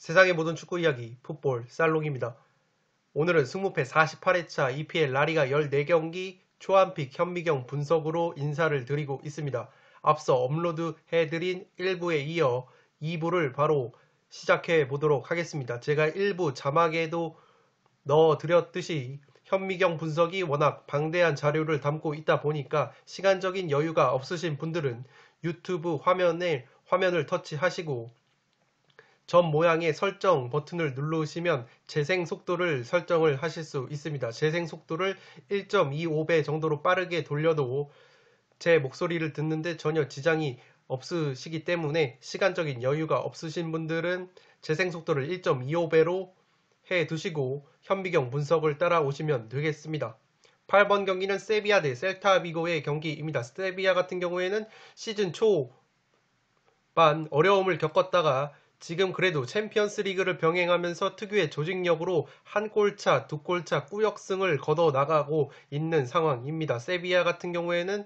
세상의 모든 축구 이야기 풋볼 살롱입니다. 오늘은 승무패 48회차 EPL 라리가 14경기 초안픽 현미경 분석으로 인사를 드리고 있습니다. 앞서 업로드해드린 1부에 이어 2부를 바로 시작해 보도록 하겠습니다. 제가 1부 자막에도 넣어드렸듯이 현미경 분석이 워낙 방대한 자료를 담고 있다 보니까 시간적인 여유가 없으신 분들은 유튜브 화면을 터치하시고 전 모양의 설정 버튼을 누르시면 재생 속도를 설정을 하실 수 있습니다. 재생 속도를 1.25배 정도로 빠르게 돌려도 제 목소리를 듣는데 전혀 지장이 없으시기 때문에 시간적인 여유가 없으신 분들은 재생 속도를 1.25배로 해 두시고 현미경 분석을 따라오시면 되겠습니다. 8번 경기는 세비야 대 셀타비고의 경기입니다. 세비야 같은 경우에는 시즌 초반 어려움을 겪었다가 지금 그래도 챔피언스 리그를 병행하면서 특유의 조직력으로 한 골차, 두 골차 꾸역승을 거둬 나가고 있는 상황입니다. 세비야 같은 경우에는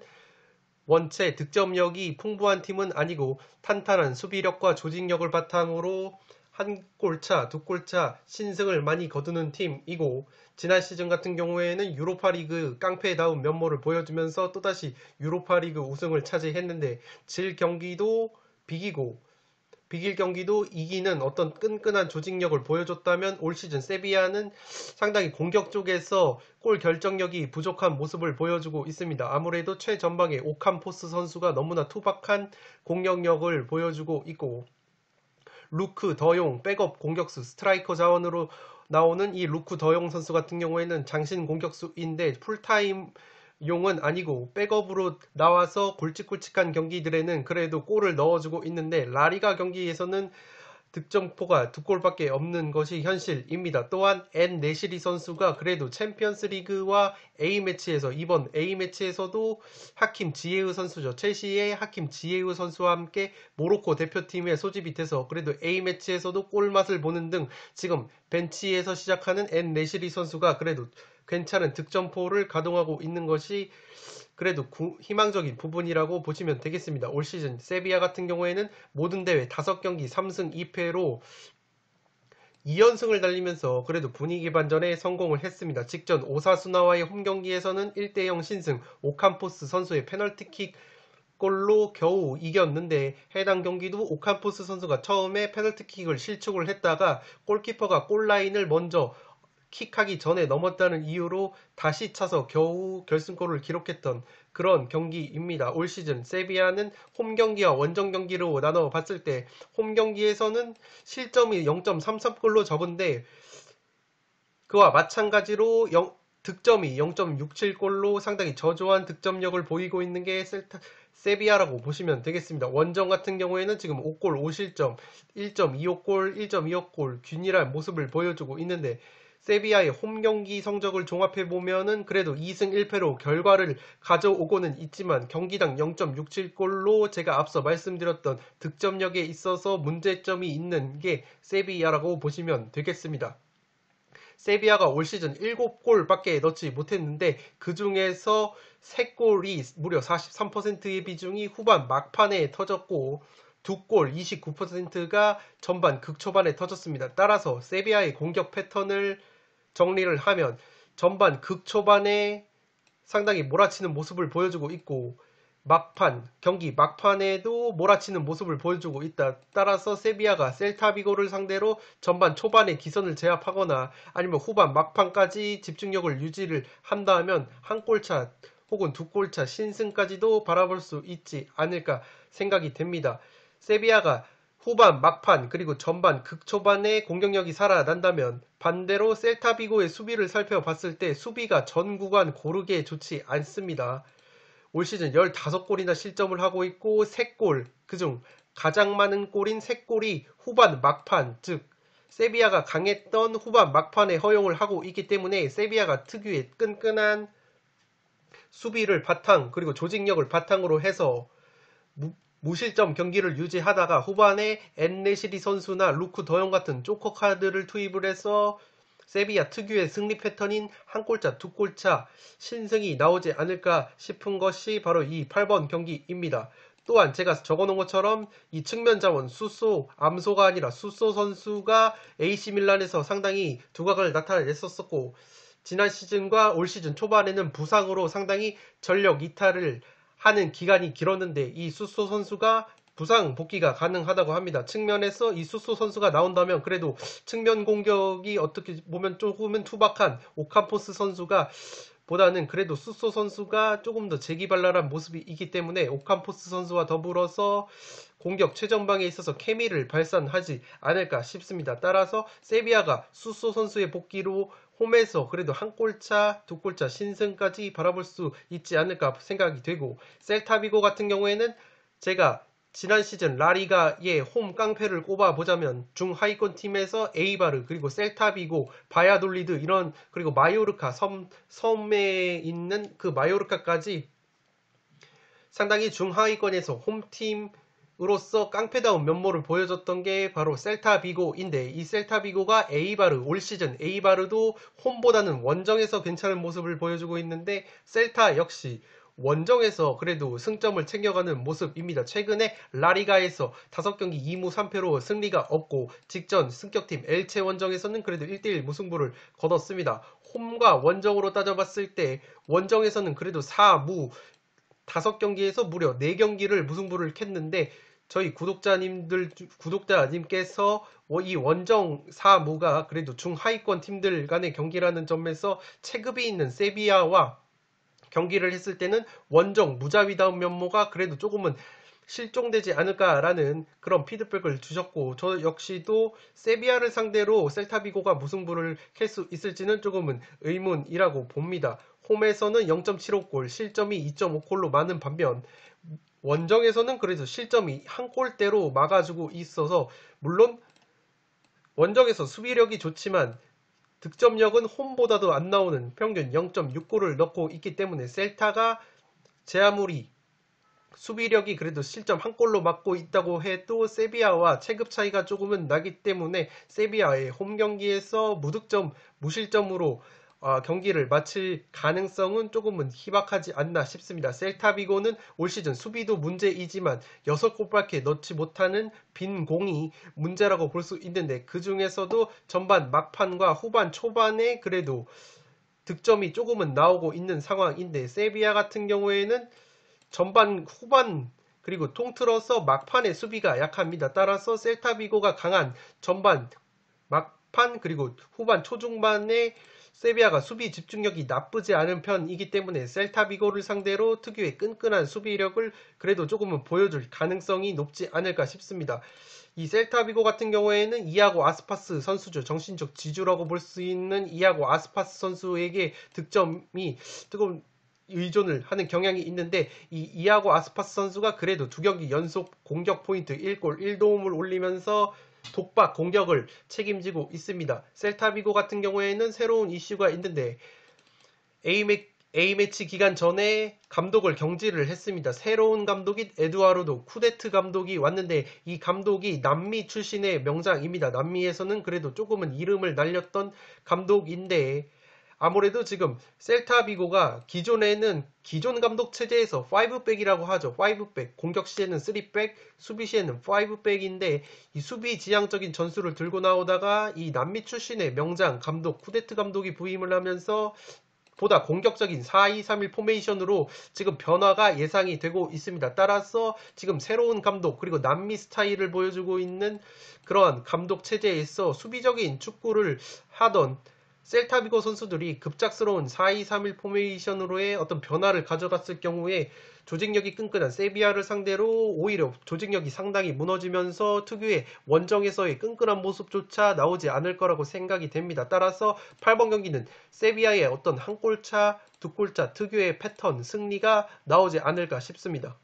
원체 득점력이 풍부한 팀은 아니고 탄탄한 수비력과 조직력을 바탕으로 한 골차, 두 골차 신승을 많이 거두는 팀이고 지난 시즌 같은 경우에는 유로파리그 깡패다운 면모를 보여주면서 또다시 유로파리그 우승을 차지했는데 질 경기도 비길 경기도 이기는 어떤 끈끈한 조직력을 보여줬다면 올 시즌 세비야는 상당히 공격 쪽에서 골 결정력이 부족한 모습을 보여주고 있습니다. 아무래도 최전방의 오캄포스 선수가 너무나 투박한 공격력을 보여주고 있고 루크 더용 백업 공격수 스트라이커 자원으로 나오는 이 루크 더용 선수 같은 경우에는 장신 공격수인데 풀타임 용은 아니고 백업으로 나와서 굵직굵직한 경기들에는 그래도 골을 넣어주고 있는데 라리가 경기에서는 득점포가 두 골밖에 없는 것이 현실입니다. 또한 엔 네시리 선수가 그래도 챔피언스 리그와 A매치에서 이번 A매치에서도 하킴 지에우 선수죠. 첼시의 하킴 지에우 선수와 함께 모로코 대표팀에 소집이 돼서 그래도 A매치에서도 골맛을 보는 등 지금 벤치에서 시작하는 엔 네시리 선수가 그래도 괜찮은 득점포를 가동하고 있는 것이 그래도 희망적인 부분이라고 보시면 되겠습니다. 올 시즌 세비야 같은 경우에는 모든 대회 5경기 3승 2패로 2연승을 달리면서 그래도 분위기 반전에 성공을 했습니다. 직전 오사수나와의 홈경기에서는 1대0 신승 오캄포스 선수의 페널티킥 골로 겨우 이겼는데 해당 경기도 오캄포스 선수가 처음에 페널티킥을 실축을 했다가 골키퍼가 골라인을 먼저 킥하기 전에 넘었다는 이유로 다시 차서 겨우 결승골을 기록했던 그런 경기입니다. 올 시즌 세비야는 홈경기와 원정경기로 나눠 봤을 때 홈경기에서는 실점이 0.33골로 적은데 그와 마찬가지로 득점이 0.67골로 상당히 저조한 득점력을 보이고 있는 게 세비야라고 보시면 되겠습니다. 원정 같은 경우에는 지금 5골 5실점 1.25골 1.25골 균일한 모습을 보여주고 있는데 세비야의 홈경기 성적을 종합해보면은 그래도 2승 1패로 결과를 가져오고는 있지만 경기당 0.67골로 제가 앞서 말씀드렸던 득점력에 있어서 문제점이 있는 게 세비야라고 보시면 되겠습니다. 세비야가 올 시즌 7골밖에 넣지 못했는데 그 중에서 3골이 무려 43%의 비중이 후반 막판에 터졌고 2골 29%가 전반 극초반에 터졌습니다. 따라서 세비야의 공격 패턴을 정리를 하면 전반 극초반에 상당히 몰아치는 모습을 보여주고 있고 경기 막판에도 몰아치는 모습을 보여주고 있다. 따라서 세비야가 셀타비고를 상대로 전반 초반에 기선을 제압하거나 아니면 후반 막판까지 집중력을 유지를 한다면 한 골차 혹은 두 골차 신승까지도 바라볼 수 있지 않을까 생각이 됩니다. 세비야가 후반 막판 그리고 전반 극초반에 공격력이 살아난다면 반대로 셀타비고의 수비를 살펴봤을 때 수비가 전 구간 고르게 좋지 않습니다. 올 시즌 15골이나 실점을 하고 있고 3골 그중 가장 많은 골인 3골이 후반 막판 즉 세비야가 강했던 후반 막판에 허용을 하고 있기 때문에 세비야가 특유의 끈끈한 수비를 바탕 그리고 조직력을 바탕으로 해서 무실점 경기를 유지하다가 후반에 엔네시리 선수나 루크 더용 같은 조커 카드를 투입을 해서 세비야 특유의 승리 패턴인 한 골차, 두 골차 신승이 나오지 않을까 싶은 것이 바로 이 8번 경기입니다. 또한 제가 적어놓은 것처럼 이 측면 자원 수소, 암소가 아니라 수소 선수가 AC 밀란에서 상당히 두각을 나타냈었고 지난 시즌과 올 시즌 초반에는 부상으로 상당히 전력 이탈을 하는 기간이 길었는데 이 수소 선수가 부상 복귀가 가능하다고 합니다. 측면에서 이 수소 선수가 나온다면 그래도 측면 공격이 어떻게 보면 조금은 투박한 오캄포스 선수가 보다는 그래도 수소 선수가 조금 더 재기발랄한 모습이 있기 때문에 오캄포스 선수와 더불어서 공격 최전방에 있어서 케미를 발산하지 않을까 싶습니다. 따라서 세비야가 수소 선수의 복귀로 홈에서 그래도 한 골차, 두 골차 신승까지 바라볼 수 있지 않을까 생각이 되고 셀타비고 같은 경우에는 제가 지난 시즌 라리가의 홈 깡패를 꼽아보자면 중하위권 팀에서 에이바르 그리고 셀타비고 바야돌리드 이런 그리고 마요르카 섬에 있는 그 마요르카까지 상당히 중하위권에서 홈팀으로서 깡패다운 면모를 보여줬던 게 바로 셀타비고인데 이 셀타비고가 에이바르 올 시즌 에이바르도 홈보다는 원정에서 괜찮은 모습을 보여주고 있는데 셀타 역시 원정에서 그래도 승점을 챙겨가는 모습입니다. 최근에 라리가에서 5경기 2무 3패로 승리가 없고 직전 승격팀 엘체 원정에서는 그래도 1대1 무승부를 거뒀습니다. 홈과 원정으로 따져봤을 때 원정에서는 그래도 4무 5경기에서 무려 4경기를 무승부를 캤는데 저희 구독자님께서 이 원정 4무가 그래도 중하위권 팀들 간의 경기라는 점에서 체급이 있는 세비야와 경기를 했을 때는 원정 무자위다운 면모가 그래도 조금은 실종되지 않을까라는 그런 피드백을 주셨고 저 역시도 세비야를 상대로 셀타비고가 무승부를 캘 수 있을지는 조금은 의문이라고 봅니다. 홈에서는 0.75골, 실점이 2.5골로 많은 반면 원정에서는 그래도 실점이 한 골대로 막아주고 있어서 물론 원정에서 수비력이 좋지만 득점력은 홈보다도 안 나오는 평균 0.6골을 넣고 있기 때문에 셀타가 제 아무리 수비력이 그래도 실점 한 골로 막고 있다고 해도 세비야와 체급 차이가 조금은 나기 때문에 세비야의 홈 경기에서 무득점, 무실점으로 경기를 마칠 가능성은 조금은 희박하지 않나 싶습니다. 셀타비고는 올 시즌 수비도 문제이지만 6골밖에 넣지 못하는 빈 공이 문제라고 볼 수 있는데 그 중에서도 전반 막판과 후반 초반에 그래도 득점이 조금은 나오고 있는 상황인데 세비야 같은 경우에는 전반 후반 그리고 통틀어서 막판의 수비가 약합니다. 따라서 셀타비고가 강한 전반 막판 그리고 후반 초중반에 세비야가 수비 집중력이 나쁘지 않은 편이기 때문에 셀타비고를 상대로 특유의 끈끈한 수비력을 그래도 조금은 보여줄 가능성이 높지 않을까 싶습니다. 이 셀타비고 같은 경우에는 이아고 아스파스 선수죠. 정신적 지주라고 볼 수 있는 이아고 아스파스 선수에게 득점이 조금 의존을 하는 경향이 있는데 이 이아고 아스파스 선수가 그래도 2경기 연속 공격 포인트 1골 1도움을 올리면서 독박 공격을 책임지고 있습니다. 셀타비고 같은 경우에는 새로운 이슈가 있는데 A매치 기간 전에 감독을 경질을 했습니다. 새로운 감독인 에두아르도 쿠데트 감독이 왔는데 이 감독이 남미 출신의 명장입니다. 남미에서는 그래도 조금은 이름을 날렸던 감독인데 아무래도 지금 셀타비고가 기존에는 기존 감독 체제에서 5백이라고 하죠. 5백. 공격 시에는 3백, 수비 시에는 5백인데 이 수비 지향적인 전술을 들고 나오다가 이 남미 출신의 명장 감독 쿠데트 감독이 부임을 하면서 보다 공격적인 4-2-3-1 포메이션으로 지금 변화가 예상이 되고 있습니다. 따라서 지금 새로운 감독 그리고 남미 스타일을 보여주고 있는 그러한 감독 체제에서 수비적인 축구를 하던 셀타비고 선수들이 급작스러운 4-2-3-1 포메이션으로의 어떤 변화를 가져갔을 경우에 조직력이 끈끈한 세비야를 상대로 오히려 조직력이 상당히 무너지면서 특유의 원정에서의 끈끈한 모습조차 나오지 않을 거라고 생각이 됩니다. 따라서 8번 경기는 세비야의 어떤 한 골차, 두 골차 특유의 패턴, 승리가 나오지 않을까 싶습니다.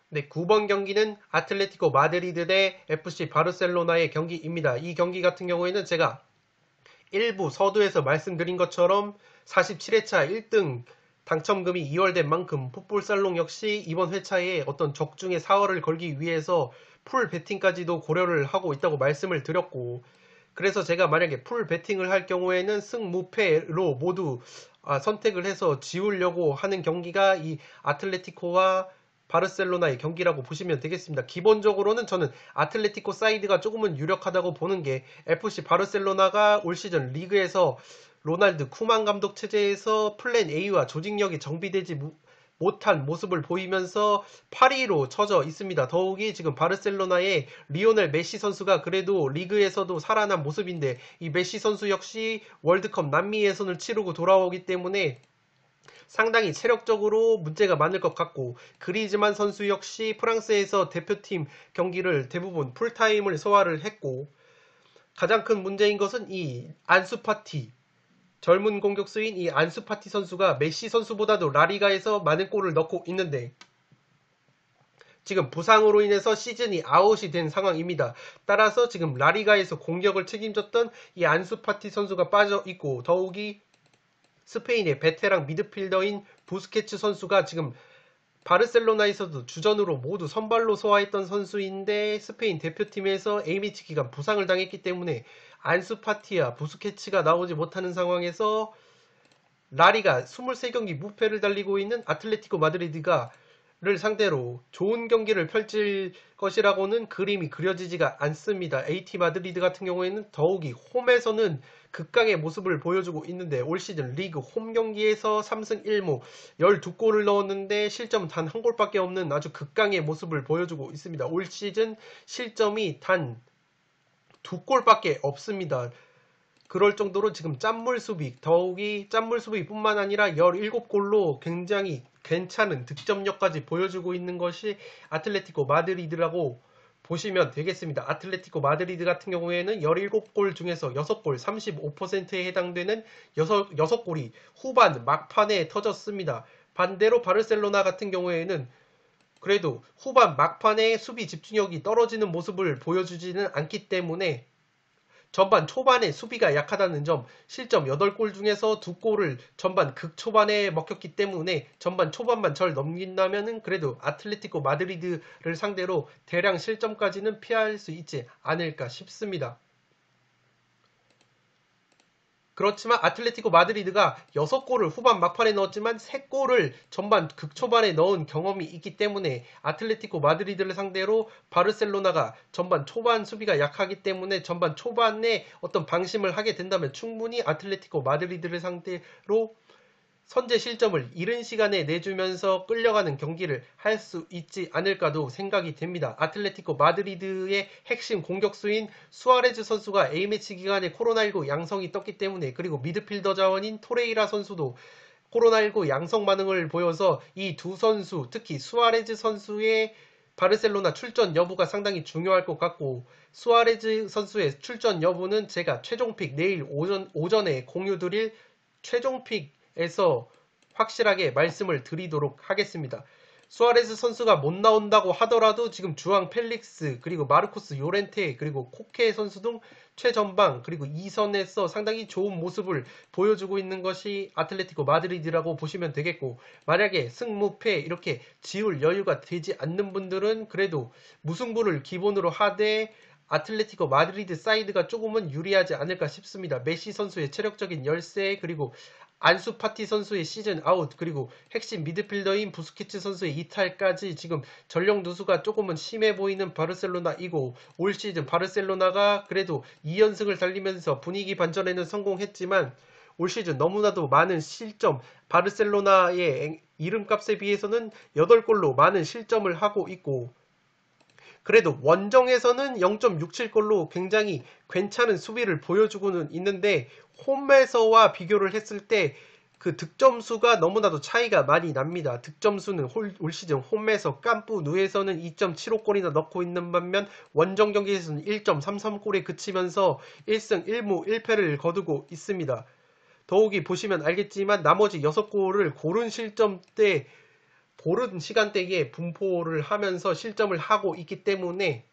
네, 9번 경기는 아틀레티코 마드리드 대 FC 바르셀로나의 경기입니다. 이 경기 같은 경우에는 제가 일부 서두에서 말씀드린 것처럼 47회차 1등 당첨금이 2월된 만큼 풋볼살롱 역시 이번 회차에 어떤 적중의 4월을 걸기 위해서 풀 베팅까지도 고려를 하고 있다고 말씀을 드렸고 그래서 제가 만약에 풀 배팅을 할 경우에는 승무패로 모두 선택을 해서 지우려고 하는 경기가 이 아틀레티코와 바르셀로나의 경기라고 보시면 되겠습니다. 기본적으로는 저는 아틀레티코 사이드가 조금은 유력하다고 보는 게 FC 바르셀로나가 올 시즌 리그에서 로날드 쿠만 감독 체제에서 플랜 A와 조직력이 정비되지 못한 모습을 보이면서 8위로 처져 있습니다. 더욱이 지금 바르셀로나의 리오넬 메시 선수가 그래도 리그에서도 살아난 모습인데 이 메시 선수 역시 월드컵 남미 예선을 치르고 돌아오기 때문에 상당히 체력적으로 문제가 많을 것 같고, 그리즈만 선수 역시 프랑스에서 대표팀 경기를 대부분 풀타임을 소화를 했고, 가장 큰 문제인 것은 이 안수파티, 젊은 공격수인 이 안수파티 선수가 메시 선수보다도 라리가에서 많은 골을 넣고 있는데 지금 부상으로 인해서 시즌이 아웃이 된 상황입니다. 따라서 지금 라리가에서 공격을 책임졌던 이 안수파티 선수가 빠져 있고, 더욱이 스페인의 베테랑 미드필더인 부스케츠 선수가 지금 바르셀로나에서도 주전으로 모두 선발로 소화했던 선수인데 스페인 대표팀에서 A매치 기간 부상을 당했기 때문에 안수파티와 부스케츠가 나오지 못하는 상황에서 라리가 23경기 무패를 달리고 있는 아틀레티코 마드리드가 를 상대로 좋은 경기를 펼칠 것이라고는 그림이 그려지지가 않습니다. AT 마드리드 같은 경우에는 더욱이 홈에서는 극강의 모습을 보여주고 있는데 올 시즌 리그 홈 경기에서 3승 1무 12골을 넣었는데 실점은 단 한 골밖에 없는 아주 극강의 모습을 보여주고 있습니다. 올 시즌 실점이 단 2골밖에 없습니다. 그럴 정도로 지금 짠물 수비, 더욱이 짠물 수비뿐만 아니라 17골로 굉장히 괜찮은 득점력까지 보여주고 있는 것이 아틀레티코 마드리드라고 보시면 되겠습니다. 아틀레티코 마드리드 같은 경우에는 17골 중에서 6골 35%에 해당되는 6골이 후반 막판에 터졌습니다. 반대로 바르셀로나 같은 경우에는 그래도 후반 막판에 수비 집중력이 떨어지는 모습을 보여주지는 않기 때문에 전반 초반에 수비가 약하다는 점, 실점 8골 중에서 2골을 전반 극초반에 먹혔기 때문에 전반 초반만 절 넘긴다면은 그래도 아틀레티코 마드리드를 상대로 대량 실점까지는 피할 수 있지 않을까 싶습니다. 그렇지만 아틀레티코 마드리드가 6골을 후반 막판에 넣었지만 3골을 전반 극초반에 넣은 경험이 있기 때문에 아틀레티코 마드리드를 상대로 바르셀로나가 전반 초반 수비가 약하기 때문에 전반 초반에 어떤 방심을 하게 된다면 충분히 아틀레티코 마드리드를 상대로 선제 실점을 이른 시간에 내주면서 끌려가는 경기를 할 수 있지 않을까도 생각이 됩니다. 아틀레티코 마드리드의 핵심 공격수인 수아레즈 선수가 A매치 기간에 코로나19 양성이 떴기 때문에, 그리고 미드필더 자원인 토레이라 선수도 코로나19 양성 반응을 보여서 이 두 선수, 특히 수아레즈 선수의 바르셀로나 출전 여부가 상당히 중요할 것 같고, 수아레즈 선수의 출전 여부는 제가 최종픽 내일 오전에 공유드릴 최종픽 에서 확실하게 말씀을 드리도록 하겠습니다. 수아레스 선수가 못 나온다고 하더라도 지금 주앙 펠릭스, 그리고 마르코스 요렌테, 그리고 코케 선수 등 최전방 그리고 2선에서 상당히 좋은 모습을 보여주고 있는 것이 아틀레티코 마드리드라고 보시면 되겠고, 만약에 승무패 이렇게 지울 여유가 되지 않는 분들은 그래도 무승부를 기본으로 하되 아틀레티코 마드리드 사이드가 조금은 유리하지 않을까 싶습니다. 메시 선수의 체력적인 열세, 그리고 안수파티 선수의 시즌 아웃, 그리고 핵심 미드필더인 부스케츠 선수의 이탈까지 지금 전력 누수가 조금은 심해 보이는 바르셀로나이고, 올 시즌 바르셀로나가 그래도 2연승을 달리면서 분위기 반전에는 성공했지만 올 시즌 너무나도 많은 실점, 바르셀로나의 이름값에 비해서는 8골로 많은 실점을 하고 있고, 그래도 원정에서는 0.67골로 굉장히 괜찮은 수비를 보여주고는 있는데 홈에서와 비교를 했을 때 그 득점수가 너무나도 차이가 많이 납니다. 득점수는 올 시즌 홈에서 깜뿌 누에서는 2.75골이나 넣고 있는 반면 원정 경기에서는 1.33골에 그치면서 1승 1무 1패를 거두고 있습니다. 더욱이 보시면 알겠지만 나머지 6골을 고른 시간대에 분포를 하면서 실점을 하고 있기 때문에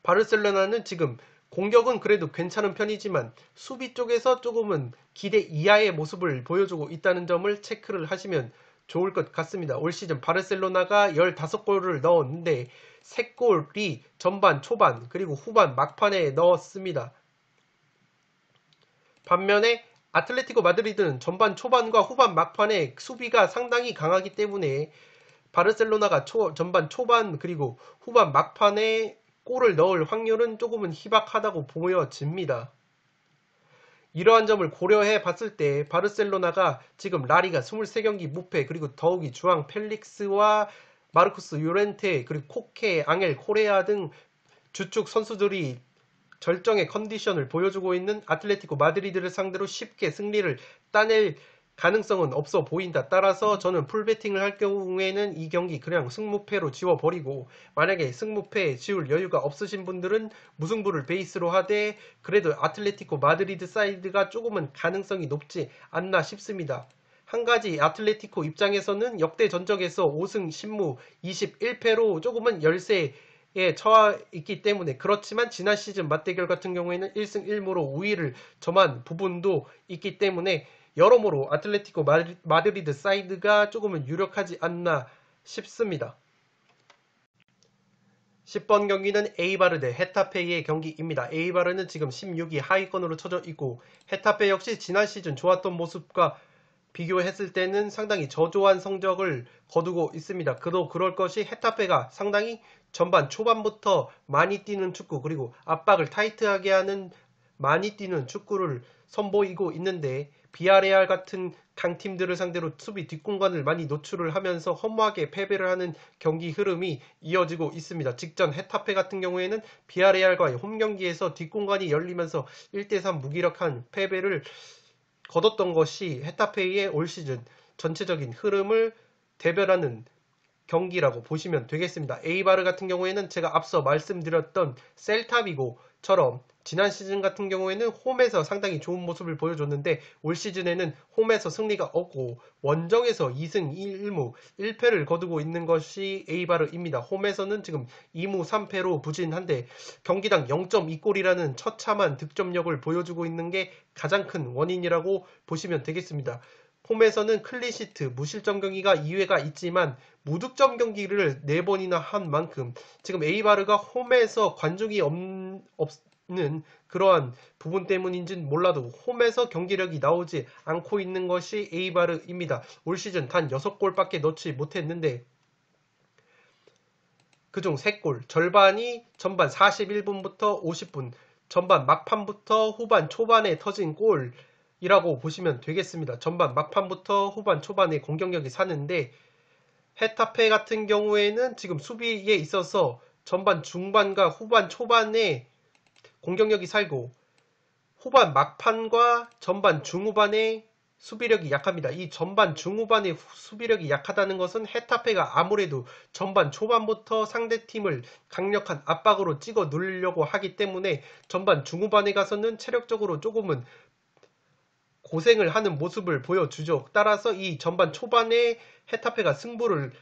바르셀로나는 지금 공격은 그래도 괜찮은 편이지만 수비 쪽에서 조금은 기대 이하의 모습을 보여주고 있다는 점을 체크를 하시면 좋을 것 같습니다. 올 시즌 바르셀로나가 15골을 넣었는데 3골이 전반 초반 그리고 후반 막판에 넣었습니다. 반면에 아틀레티코 마드리드는 전반 초반과 후반 막판에 수비가 상당히 강하기 때문에 바르셀로나가 전반 초반 그리고 후반 막판에 골을 넣을 확률은 조금은 희박하다고 보여집니다. 이러한 점을 고려해 봤을 때 바르셀로나가 지금 라리가 23경기 무패 그리고 더욱이 주앙 펠릭스와 마르쿠스 요렌테 그리고 코케, 앙헬 코레아 등 주축 선수들이 절정의 컨디션을 보여주고 있는 아틀레티코 마드리드를 상대로 쉽게 승리를 따낼 가능성은 없어 보인다. 따라서 저는 풀베팅을 할 경우에는 이 경기 그냥 승무패로 지워버리고, 만약에 승무패 지울 여유가 없으신 분들은 무승부를 베이스로 하되 그래도 아틀레티코 마드리드 사이드가 조금은 가능성이 높지 않나 싶습니다. 한 가지 아틀레티코 입장에서는 역대 전적에서 5승 10무 21패로 조금은 열세에 처해 있기 때문에, 그렇지만 지난 시즌 맞대결 같은 경우에는 1승 1무로 우위를 점한 부분도 있기 때문에 여러모로 아틀레티코 마드리드 사이드가 조금은 유력하지 않나 싶습니다. 10번 경기는 에이바르 대 헤타페의 경기입니다. 에이바르는 지금 16위 하위권으로 쳐져 있고, 헤타페 역시 지난 시즌 좋았던 모습과 비교했을 때는 상당히 저조한 성적을 거두고 있습니다. 그도 그럴 것이 헤타페가 상당히 전반 초반부터 많이 뛰는 축구 그리고 압박을 타이트하게 하는 많이 뛰는 축구를 선보이고 있는데, 비아레알 같은 강팀들을 상대로 수비 뒷공간을 많이 노출을 하면서 허무하게 패배를 하는 경기 흐름이 이어지고 있습니다. 직전 헤타페 같은 경우에는 비아레알과의 홈경기에서 뒷공간이 열리면서 1대3 무기력한 패배를 거뒀던 것이 헤타페의 올 시즌 전체적인 흐름을 대별하는 경기라고 보시면 되겠습니다. 에이바르 같은 경우에는 제가 앞서 말씀드렸던 셀타비고처럼 지난 시즌 같은 경우에는 홈에서 상당히 좋은 모습을 보여줬는데, 올 시즌에는 홈에서 승리가 없고 원정에서 2승 1무 1패를 거두고 있는 것이 에이바르입니다. 홈에서는 지금 2무 3패로 부진한데 경기당 0.2골이라는 처참한 득점력을 보여주고 있는 게 가장 큰 원인이라고 보시면 되겠습니다. 홈에서는 클린시트, 무실점 경기가 2회가 있지만 무득점 경기를 4번이나 한 만큼 지금 에이바르가 홈에서 관중이 없는 그러한 부분 때문인지는 몰라도 홈에서 경기력이 나오지 않고 있는 것이 에이바르입니다. 올 시즌 단 6골밖에 넣지 못했는데 그중 3골, 절반이 전반 41분부터 50분, 전반 막판부터 후반 초반에 터진 골이라고 보시면 되겠습니다. 전반 막판부터 후반 초반에 공격력이 사는데, 헤타페 같은 경우에는 지금 수비에 있어서 전반 중반과 후반 초반에 공격력이 살고 후반 막판과 전반 중후반에 수비력이 약합니다. 이 전반 중후반에 수비력이 약하다는 것은 헤타페가 아무래도 전반 초반부터 상대팀을 강력한 압박으로 찍어 누르려고 하기 때문에 전반 중후반에 가서는 체력적으로 조금은 고생을 하는 모습을 보여주죠. 따라서 이 전반 초반에 헤타페가 승부를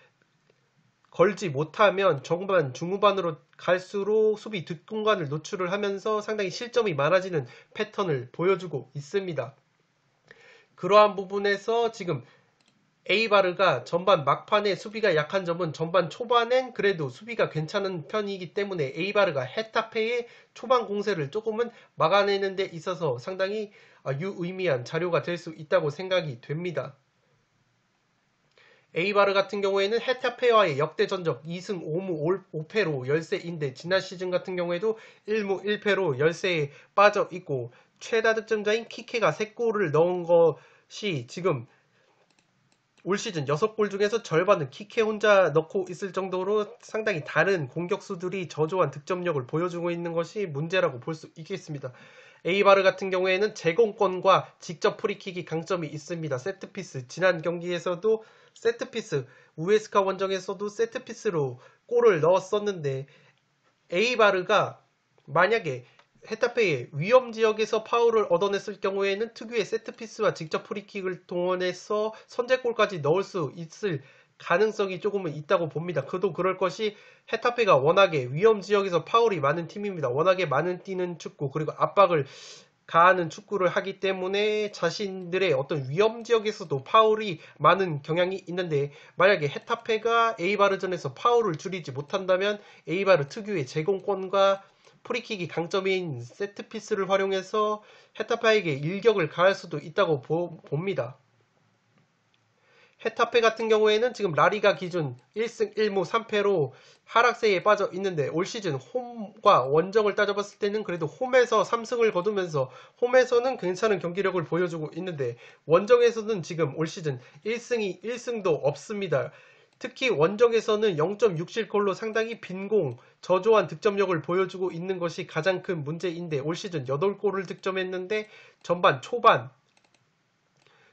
걸지 못하면 전반 중후반으로 갈수록 수비 뒷공간을 노출을 하면서 상당히 실점이 많아지는 패턴을 보여주고 있습니다. 그러한 부분에서 지금 에이바르가 전반 막판에 수비가 약한 점은 전반 초반엔 그래도 수비가 괜찮은 편이기 때문에 에이바르가 헤타페의 초반 공세를 조금은 막아내는 데 있어서 상당히 유의미한 자료가 될 수 있다고 생각이 됩니다. 에이바르 같은 경우에는 헤타페와의 역대 전적 2승 5무 5패로 열세인데, 지난 시즌 같은 경우에도 1무 1패로 열세에 빠져 있고, 최다 득점자인 키케가 3골을 넣은 것이 지금 올 시즌 6골 중에서 절반은 키케 혼자 넣고 있을 정도로 상당히 다른 공격수들이 저조한 득점력을 보여주고 있는 것이 문제라고 볼 수 있겠습니다. 에이바르 같은 경우에는 제공권과 직접 프리킥이 강점이 있습니다. 세트피스, 지난 경기에서도 세트피스, 우에스카 원정에서도 세트피스로 골을 넣었었는데, 에이바르가 만약에 헤타페의 위험지역에서 파울을 얻어냈을 경우에는 특유의 세트피스와 직접 프리킥을 동원해서 선제골까지 넣을 수 있을 가능성이 조금은 있다고 봅니다. 그도 그럴 것이 헤타페가 워낙에 위험지역에서 파울이 많은 팀입니다. 워낙에 많은 뛰는 축구 그리고 압박을 가하는 축구를 하기 때문에 자신들의 어떤 위험지역에서도 파울이 많은 경향이 있는데, 만약에 헤타페가 에이바르전에서 파울을 줄이지 못한다면 에이바르 특유의 제공권과 프리킥이 강점인 세트피스를 활용해서 헤타페에게 일격을 가할 수도 있다고 봅니다. 헤타페 같은 경우에는 지금 라리가 기준 1승 1무 3패로 하락세에 빠져 있는데 올 시즌 홈과 원정을 따져봤을 때는 그래도 홈에서 3승을 거두면서 홈에서는 괜찮은 경기력을 보여주고 있는데 원정에서는 지금 올 시즌 1승도 없습니다. 특히 원정에서는 0.67골로 상당히 빈공, 저조한 득점력을 보여주고 있는 것이 가장 큰 문제인데 올 시즌 8골을 득점했는데 전반 초반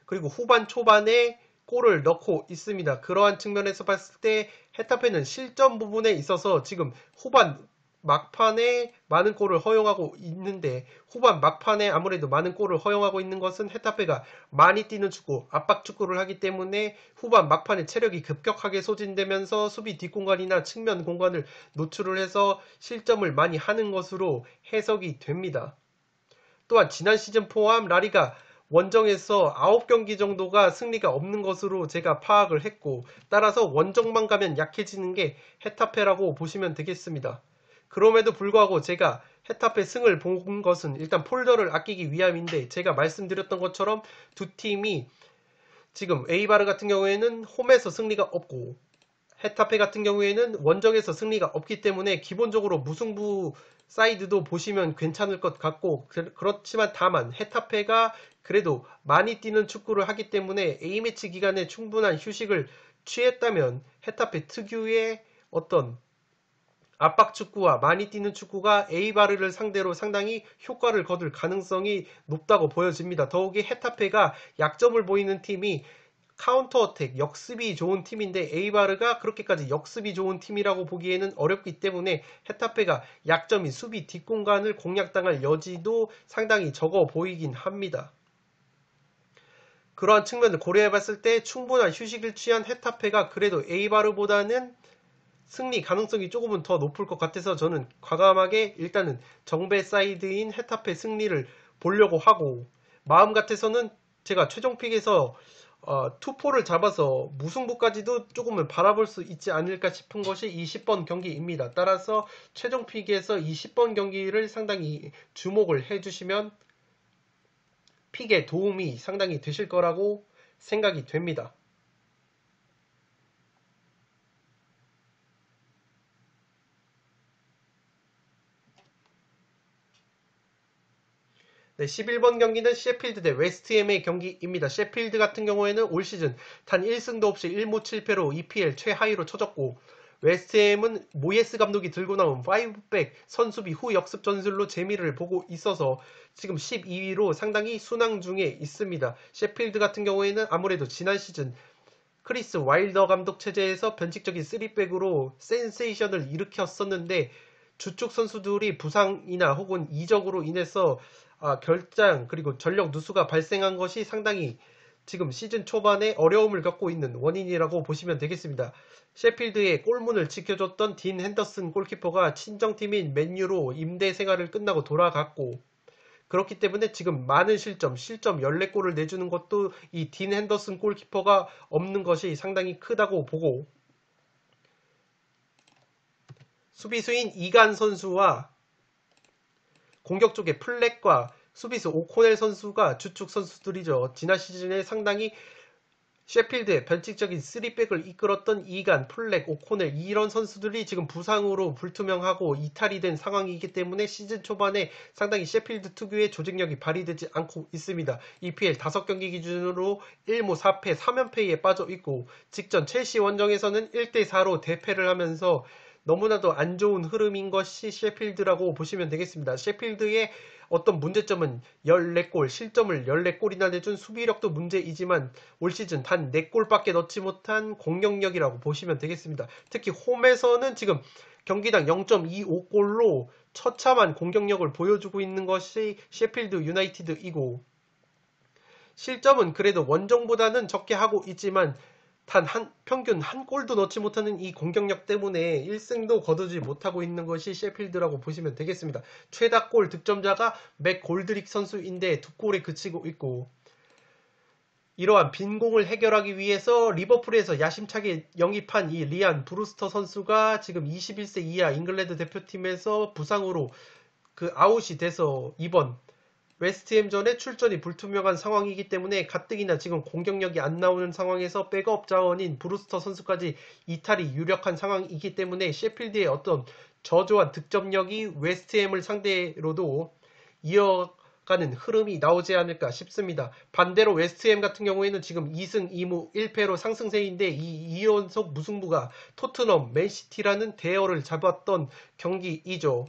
그리고 후반 초반에 골을 넣고 있습니다. 그러한 측면에서 봤을 때 헤타페는 실점 부분에 있어서 지금 후반 막판에 많은 골을 허용하고 있는데 후반 막판에 아무래도 많은 골을 허용하고 있는 것은 헤타페가 많이 뛰는 축구, 압박 축구를 하기 때문에 후반 막판에 체력이 급격하게 소진되면서 수비 뒷공간이나 측면 공간을 노출을 해서 실점을 많이 하는 것으로 해석이 됩니다. 또한 지난 시즌 포함 라리가 원정에서 9경기 정도가 승리가 없는 것으로 제가 파악을 했고 따라서 원정만 가면 약해지는 게 헤타페라고 보시면 되겠습니다. 그럼에도 불구하고 제가 헤타페 승을 본 것은 일단 폴더를 아끼기 위함인데 제가 말씀드렸던 것처럼 두 팀이 지금 에이바르 같은 경우에는 홈에서 승리가 없고 헤타페 같은 경우에는 원정에서 승리가 없기 때문에 기본적으로 무승부 사이드도 보시면 괜찮을 것 같고 그렇지만 다만 헤타페가 그래도 많이 뛰는 축구를 하기 때문에 A매치 기간에 충분한 휴식을 취했다면 헤타페 특유의 어떤 압박 축구와 많이 뛰는 축구가 에이바르를 상대로 상당히 효과를 거둘 가능성이 높다고 보여집니다. 더욱이 헤타페가 약점을 보이는 팀이 카운터 어택, 역습이 좋은 팀인데 에이바르가 그렇게까지 역습이 좋은 팀이라고 보기에는 어렵기 때문에 헤타페가 약점인 수비 뒷공간을 공략당할 여지도 상당히 적어 보이긴 합니다. 그러한 측면을 고려해봤을 때 충분한 휴식을 취한 헤타페가 그래도 에이바르보다는 승리 가능성이 조금은 더 높을 것 같아서 저는 과감하게 일단은 정배 사이드인 헤타페 승리를 보려고 하고 마음 같아서는 제가 최종픽에서 투포를 잡아서 무승부까지도 조금은 바라볼 수 있지 않을까 싶은 것이 이 10번 경기입니다. 따라서 최종픽에서 이 10번 경기를 상당히 주목을 해주시면 픽에 도움이 상당히 되실 거라고 생각이 됩니다. 네, 11번 경기는 셰필드 대 웨스트햄의 경기입니다. 셰필드 같은 경우에는 올 시즌 단 1승도 없이 1무 7패로 EPL 최하위로 쳐졌고 웨스트햄은 모예스 감독이 들고 나온 5백 선수비 후 역습 전술로 재미를 보고 있어서 지금 12위로 상당히 순항 중에 있습니다. 셰필드 같은 경우에는 아무래도 지난 시즌 크리스 와일더 감독 체제에서 변칙적인 3백으로 센세이션을 일으켰었는데 주축 선수들이 부상이나 혹은 이적으로 인해서 결장 그리고 전력 누수가 발생한 것이 상당히 지금 시즌 초반에 어려움을 겪고 있는 원인이라고 보시면 되겠습니다. 셰필드의 골문을 지켜줬던 딘 핸더슨 골키퍼가 친정팀인 맨유로 임대 생활을 끝나고 돌아갔고 그렇기 때문에 지금 많은 실점 14골을 내주는 것도 이 딘 핸더슨 골키퍼가 없는 것이 상당히 크다고 보고 수비수인 이간 선수와 공격 쪽의 플렉과 수비수 오코넬 선수가 주축 선수들이죠. 지난 시즌에 상당히 셰필드의 변칙적인 3백을 이끌었던 이간, 플렉, 오코넬 이런 선수들이 지금 부상으로 불투명하고 이탈이 된 상황이기 때문에 시즌 초반에 상당히 셰필드 특유의 조직력이 발휘되지 않고 있습니다. EPL 5경기 기준으로 1무 4패 3연패에 빠져 있고 직전 첼시 원정에서는 1대4로 대패를 하면서 너무나도 안 좋은 흐름인 것이 셰필드라고 보시면 되겠습니다. 셰필드의 어떤 문제점은 14골, 실점을 14골이나 내준 수비력도 문제이지만 올 시즌 단 4골밖에 넣지 못한 공격력이라고 보시면 되겠습니다. 특히 홈에서는 지금 경기당 0.25골로 처참한 공격력을 보여주고 있는 것이 셰필드 유나이티드이고 실점은 그래도 원정보다는 적게 하고 있지만 평균 한 골도 넣지 못하는 이 공격력 때문에 1승도 거두지 못하고 있는 것이 셰필드라고 보시면 되겠습니다. 최다 골 득점자가 맥 골드릭 선수인데 2골에 그치고 있고 이러한 빈공을 해결하기 위해서 리버풀에서 야심차게 영입한 이 리안 브루스터 선수가 지금 21세 이하 잉글랜드 대표팀에서 부상으로 그 아웃이 돼서 이번 웨스트햄전에 출전이 불투명한 상황이기 때문에 가뜩이나 지금 공격력이 안 나오는 상황에서 백업 자원인 브루스터 선수까지 이탈이 유력한 상황이기 때문에 셰필드의 어떤 저조한 득점력이 웨스트햄을 상대로도 이어가는 흐름이 나오지 않을까 싶습니다. 반대로 웨스트햄 같은 경우에는 지금 2승 2무 1패로 상승세인데 이 2연속 무승부가 토트넘, 맨시티라는 대열을 잡았던 경기이죠.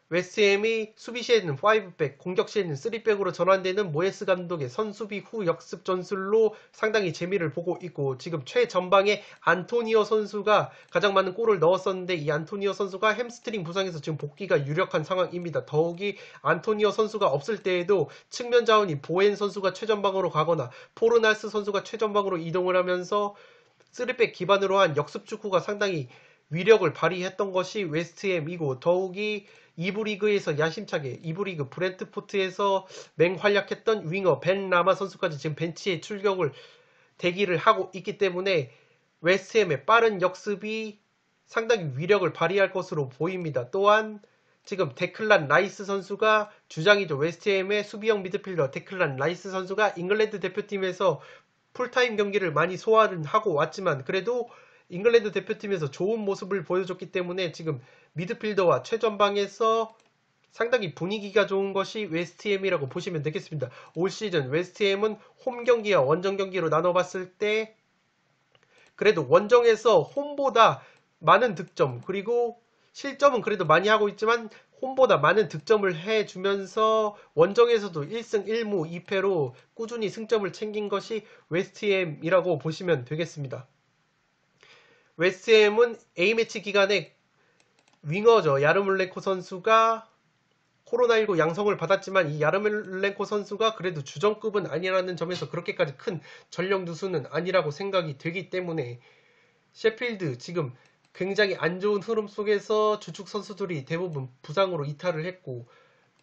웨스트햄이 수비 시에는 5백, 공격 시에는 3백으로 전환되는 모예스 감독의 선수비 후 역습 전술로 상당히 재미를 보고 있고, 지금 최전방에 안토니오 선수가 가장 많은 골을 넣었었는데 이 안토니오 선수가 햄스트링 부상에서 지금 복귀가 유력한 상황입니다. 더욱이 안토니오 선수가 없을 때에도 측면 자원이 보엔 선수가 최전방으로 가거나 포르나스 선수가 최전방으로 이동을 하면서 3백 기반으로 한 역습 축구가 상당히 위력을 발휘했던 것이 웨스트햄이고, 더욱이 2부 리그에서 야심차게 2부 리그 브렌트포트에서 맹활약했던 윙어 벤 라마 선수까지 지금 벤치에 출격을 대기를 하고 있기 때문에 웨스트햄의 빠른 역습이 상당히 위력을 발휘할 것으로 보입니다. 또한 지금 데클란 라이스 선수가 주장이죠. 웨스트햄의 수비형 미드필더 데클란 라이스 선수가 잉글랜드 대표팀에서 풀타임 경기를 많이 소화를 하고 왔지만 그래도 잉글랜드 대표팀에서 좋은 모습을 보여줬기 때문에 지금 미드필더와 최전방에서 상당히 분위기가 좋은 것이 웨스트햄이라고 보시면 되겠습니다. 올 시즌 웨스트햄은 홈 경기와 원정 경기로 나눠봤을 때 그래도 원정에서 홈보다 많은 득점, 그리고 실점은 그래도 많이 하고 있지만 홈보다 많은 득점을 해주면서 원정에서도 1승 1무 2패로 꾸준히 승점을 챙긴 것이 웨스트햄이라고 보시면 되겠습니다. 웨스트햄은 A매치 기간에 윙어죠. 야르몰렌코 선수가 코로나19 양성을 받았지만 이 야르몰렌코 선수가 그래도 주전급은 아니라는 점에서 그렇게까지 큰 전력 누수는 아니라고 생각이 되기 때문에 셰필드 지금 굉장히 안 좋은 흐름 속에서 주축 선수들이 대부분 부상으로 이탈을 했고,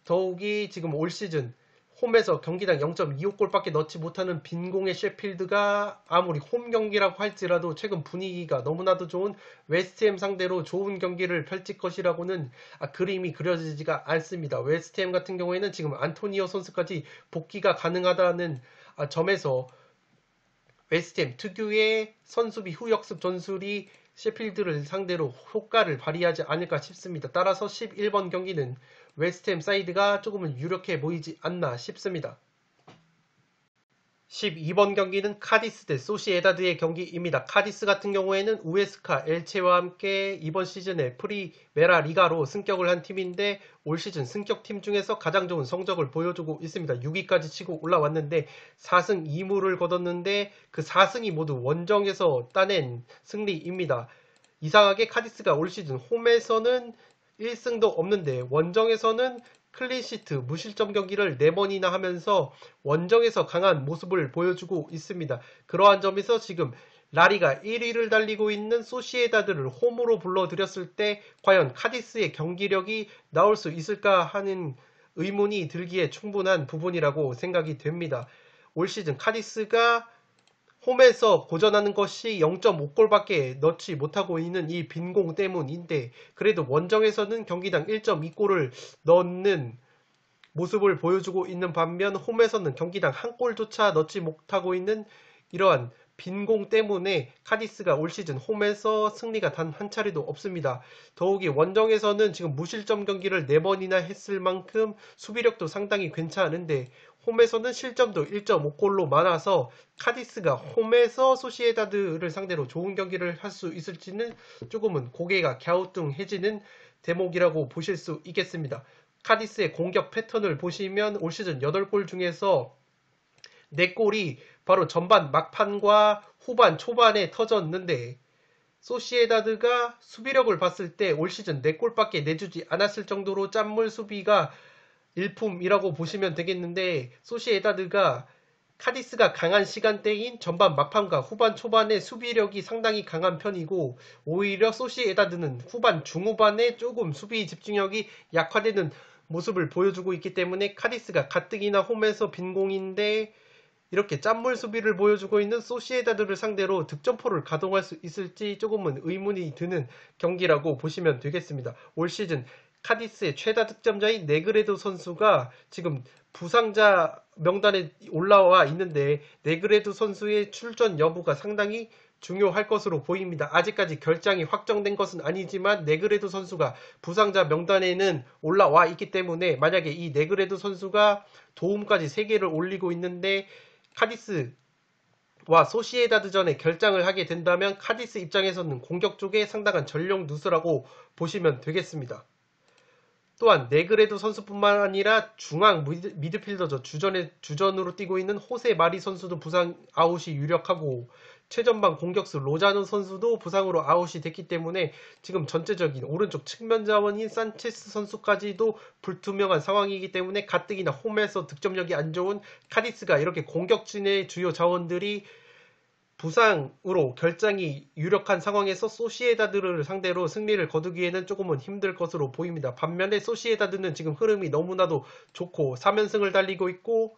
더욱이 지금 올 시즌 홈에서 경기당 0.25골밖에 넣지 못하는 빈공의 셰필드가 아무리 홈 경기라고 할지라도 최근 분위기가 너무나도 좋은 웨스트햄 상대로 좋은 경기를 펼칠 것이라고는 그림이 그려지지가 않습니다. 웨스트햄 같은 경우에는 지금 안토니오 선수까지 복귀가 가능하다는 점에서 웨스트햄 특유의 선수비 후역습 전술이 셰필드를 상대로 효과를 발휘하지 않을까 싶습니다. 따라서 11번 경기는 웨스트햄 사이드가 조금은 유력해 보이지 않나 싶습니다. 12번 경기는 카디스 대 소시에다드의 경기입니다. 카디스 같은 경우에는 우에스카, 엘체와 함께 이번 시즌에 프리메라 리가로 승격을 한 팀인데 올 시즌 승격팀 중에서 가장 좋은 성적을 보여주고 있습니다. 6위까지 치고 올라왔는데 4승 2무를 거뒀는데 그 4승이 모두 원정에서 따낸 승리입니다. 이상하게 카디스가 올 시즌 홈에서는 1승도 없는데 원정에서는 클린시트 무실점 경기를 4번이나 하면서 원정에서 강한 모습을 보여주고 있습니다. 그러한 점에서 지금 라리가 1위를 달리고 있는 소시에다드를 홈으로 불러들였을 때 과연 카디스의 경기력이 나올 수 있을까 하는 의문이 들기에 충분한 부분이라고 생각이 됩니다. 올 시즌 카디스가 홈에서 고전하는 것이 0.5골밖에 넣지 못하고 있는 이 빈공 때문인데 그래도 원정에서는 경기당 1.2골을 넣는 모습을 보여주고 있는 반면 홈에서는 경기당 한 골조차 넣지 못하고 있는 이러한 빈공 때문에 카디스가 올 시즌 홈에서 승리가 단 한 차례도 없습니다. 더욱이 원정에서는 지금 무실점 경기를 4번이나 했을 만큼 수비력도 상당히 괜찮은데 홈에서는 실점도 1.5골로 많아서 카디스가 홈에서 소시에다드를 상대로 좋은 경기를 할 수 있을지는 조금은 고개가 갸우뚱해지는 대목이라고 보실 수 있겠습니다. 카디스의 공격 패턴을 보시면 올 시즌 8골 중에서 4골이 바로 전반 막판과 후반 초반에 터졌는데 소시에다드가 수비력을 봤을 때 올 시즌 4골밖에 내주지 않았을 정도로 짠물 수비가 일품이라고 보시면 되겠는데 소시에다드가 카디스가 강한 시간대인 전반 막판과 후반 초반에 수비력이 상당히 강한 편이고 오히려 소시에다드는 후반 중후반에 조금 수비 집중력이 약화되는 모습을 보여주고 있기 때문에 카디스가 가뜩이나 홈에서 빈공인데 이렇게 짠물 수비를 보여주고 있는 소시에다드를 상대로 득점포를 가동할 수 있을지 조금은 의문이 드는 경기라고 보시면 되겠습니다. 올 시즌 카디스의 최다 득점자인 네그레도 선수가 지금 부상자 명단에 올라와 있는데 네그레도 선수의 출전 여부가 상당히 중요할 것으로 보입니다. 아직까지 결장이 확정된 것은 아니지만 네그레도 선수가 부상자 명단에는 올라와 있기 때문에 만약에 이 네그레도 선수가 도움까지 3개를 올리고 있는데 카디스와 소시에다드전에 결장을 하게 된다면 카디스 입장에서는 공격 쪽에 상당한 전력 누수라고 보시면 되겠습니다. 또한 네그레도 선수뿐만 아니라 중앙 미드필더죠. 주전으로 뛰고 있는 호세 마리 선수도 부상 아웃이 유력하고 최전방 공격수 로자노 선수도 부상으로 아웃이 됐기 때문에 지금 전체적인 오른쪽 측면 자원인 산체스 선수까지도 불투명한 상황이기 때문에 가뜩이나 홈에서 득점력이 안 좋은 카디스가 이렇게 공격진의 주요 자원들이 부상으로 결장이 유력한 상황에서 소시에다드를 상대로 승리를 거두기에는 조금은 힘들 것으로 보입니다. 반면에 소시에다드는 지금 흐름이 너무나도 좋고 3연승을 달리고 있고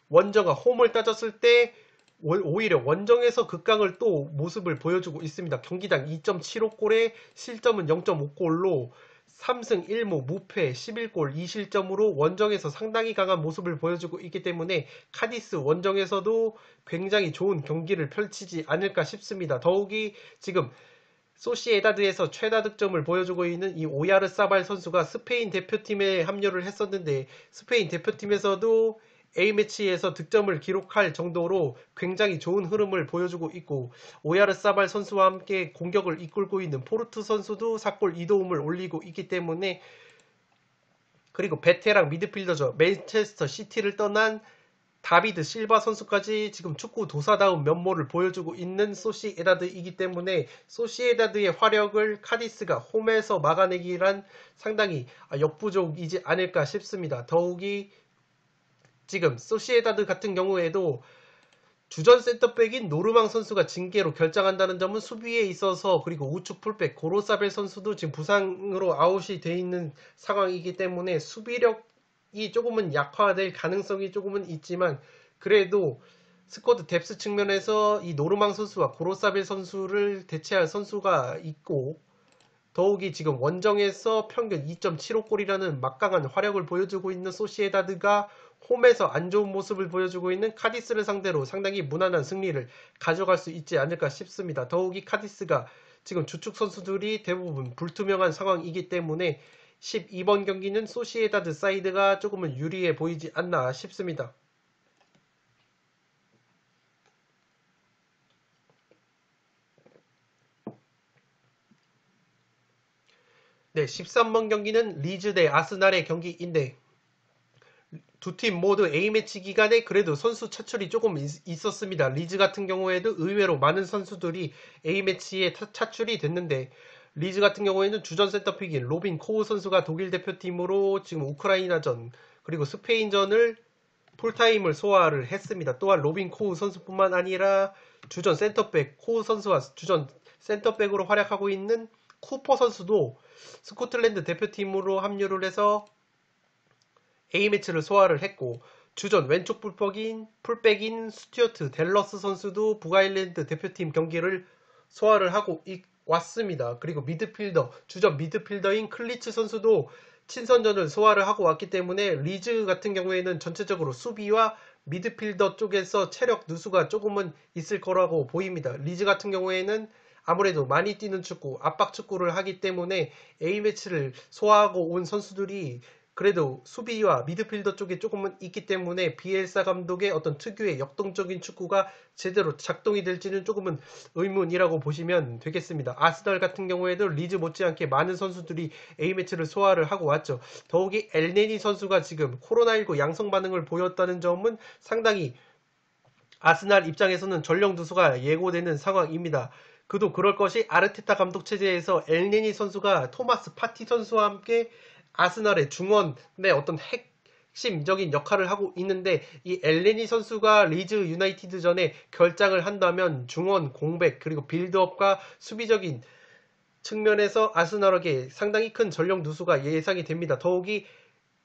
원정과 홈을 따졌을 때 오히려 원정에서 극강을 또 모습을 보여주고 있습니다. 경기당 2.75골에 실점은 0.5골로 3승 1무 무패 11골 2실점으로 원정에서 상당히 강한 모습을 보여주고 있기 때문에 카디스 원정에서도 굉장히 좋은 경기를 펼치지 않을까 싶습니다. 더욱이 지금 소시에다드에서 최다 득점을 보여주고 있는 이 오야르사발 선수가 스페인 대표팀에 합류를 했었는데 스페인 대표팀에서도 A매치에서 득점을 기록할 정도로 굉장히 좋은 흐름을 보여주고 있고 오야르사발 선수와 함께 공격을 이끌고 있는 포르투 선수도 4골 2도움을 올리고 있기 때문에 그리고 베테랑 미드필더죠. 맨체스터 시티를 떠난 다비드 실바 선수까지 지금 축구 도사다운 면모를 보여주고 있는 소시에다드이기 때문에 소시에다드의 화력을 카디스가 홈에서 막아내기란 상당히 역부족이지 않을까 싶습니다. 더욱이 지금 소시에다드 같은 경우에도 주전 센터백인 노르망 선수가 징계로 결장한다는 점은 수비에 있어서 그리고 우측 풀백 고로사벨 선수도 지금 부상으로 아웃이 돼 있는 상황이기 때문에 수비력이 조금은 약화될 가능성이 조금은 있지만 그래도 스쿼드 뎁스 측면에서 이 노르망 선수와 고로사벨 선수를 대체할 선수가 있고 더욱이 지금 원정에서 평균 2.75골이라는 막강한 화력을 보여주고 있는 소시에다드가 홈에서 안 좋은 모습을 보여주고 있는 카디스를 상대로 상당히 무난한 승리를 가져갈 수 있지 않을까 싶습니다. 더욱이 카디스가 지금 주축 선수들이 대부분 불투명한 상황이기 때문에 12번 경기는 소시에다드 사이드가 조금은 유리해 보이지 않나 싶습니다. 네, 13번 경기는 리즈 대 아스날의 경기인데 두 팀 모두 A매치 기간에 그래도 선수 차출이 조금 있었습니다. 리즈 같은 경우에도 의외로 많은 선수들이 A매치에 차출이 됐는데 리즈 같은 경우에는 주전 센터픽인 로빈 코우 선수가 독일 대표팀으로 지금 우크라이나전 그리고 스페인전을 풀타임을 소화를 했습니다. 또한 로빈 코우 선수뿐만 아니라 주전 센터백 코우 선수와 주전 센터백으로 활약하고 있는 쿠퍼 선수도 스코틀랜드 대표팀으로 합류를 해서 A매치를 소화를 했고 주전 왼쪽 풀백인 스튜어트 델러스 선수도 북아일랜드 대표팀 경기를 소화를 하고 왔습니다. 그리고 주전 미드필더인 클리츠 선수도 친선전을 소화를 하고 왔기 때문에 리즈 같은 경우에는 전체적으로 수비와 미드필더 쪽에서 체력 누수가 조금은 있을 거라고 보입니다. 리즈 같은 경우에는 아무래도 많이 뛰는 축구, 압박 축구를 하기 때문에 A매치를 소화하고 온 선수들이 그래도 수비와 미드필더 쪽에 조금은 있기 때문에 비엘사 감독의 어떤 특유의 역동적인 축구가 제대로 작동이 될지는 조금은 의문이라고 보시면 되겠습니다. 아스날 같은 경우에도 리즈 못지않게 많은 선수들이 A매치를 소화를 하고 왔죠. 더욱이 엘네니 선수가 지금 코로나19 양성 반응을 보였다는 점은 상당히 아스날 입장에서는 전력 누수가 예고되는 상황입니다. 그도 그럴 것이 아르테타 감독 체제에서 엘네니 선수가 토마스 파티 선수와 함께 아스날의 중원의 어떤 핵심적인 역할을 하고 있는데 이 엘네니 선수가 리즈 유나이티드전에 결장을 한다면 중원 공백 그리고 빌드업과 수비적인 측면에서 아스날에게 상당히 큰 전력 누수가 예상이 됩니다. 더욱이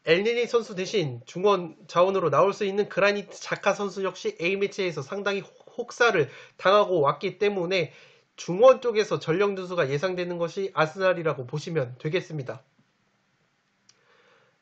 엘네니 선수 대신 중원 자원으로 나올 수 있는 그라니트 자카 선수 역시 A매치에서 상당히 혹사를 당하고 왔기 때문에 중원 쪽에서 전력 누수가 예상되는 것이 아스날이라고 보시면 되겠습니다.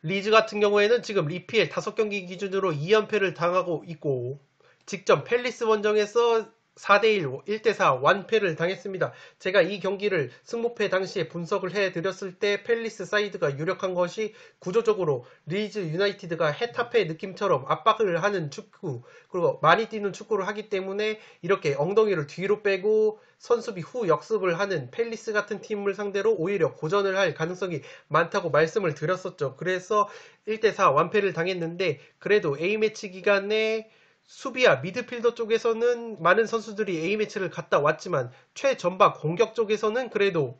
리즈 같은 경우에는 지금 EPL 5경기 기준으로 2연패를 당하고 있고 직전 팰리스 원정에서 4대1, 1대4 완패를 당했습니다. 제가 이 경기를 승무패 당시에 분석을 해드렸을 때 팰리스 사이드가 유력한 것이 구조적으로 리즈 유나이티드가 헤타페 느낌처럼 압박을 하는 축구 그리고 많이 뛰는 축구를 하기 때문에 이렇게 엉덩이를 뒤로 빼고 선수비 후 역습을 하는 팰리스 같은 팀을 상대로 오히려 고전을 할 가능성이 많다고 말씀을 드렸었죠. 그래서 1대4 완패를 당했는데 그래도 A매치 기간에 수비와 미드필더 쪽에서는 많은 선수들이 A매치를 갔다 왔지만 최전방 공격 쪽에서는 그래도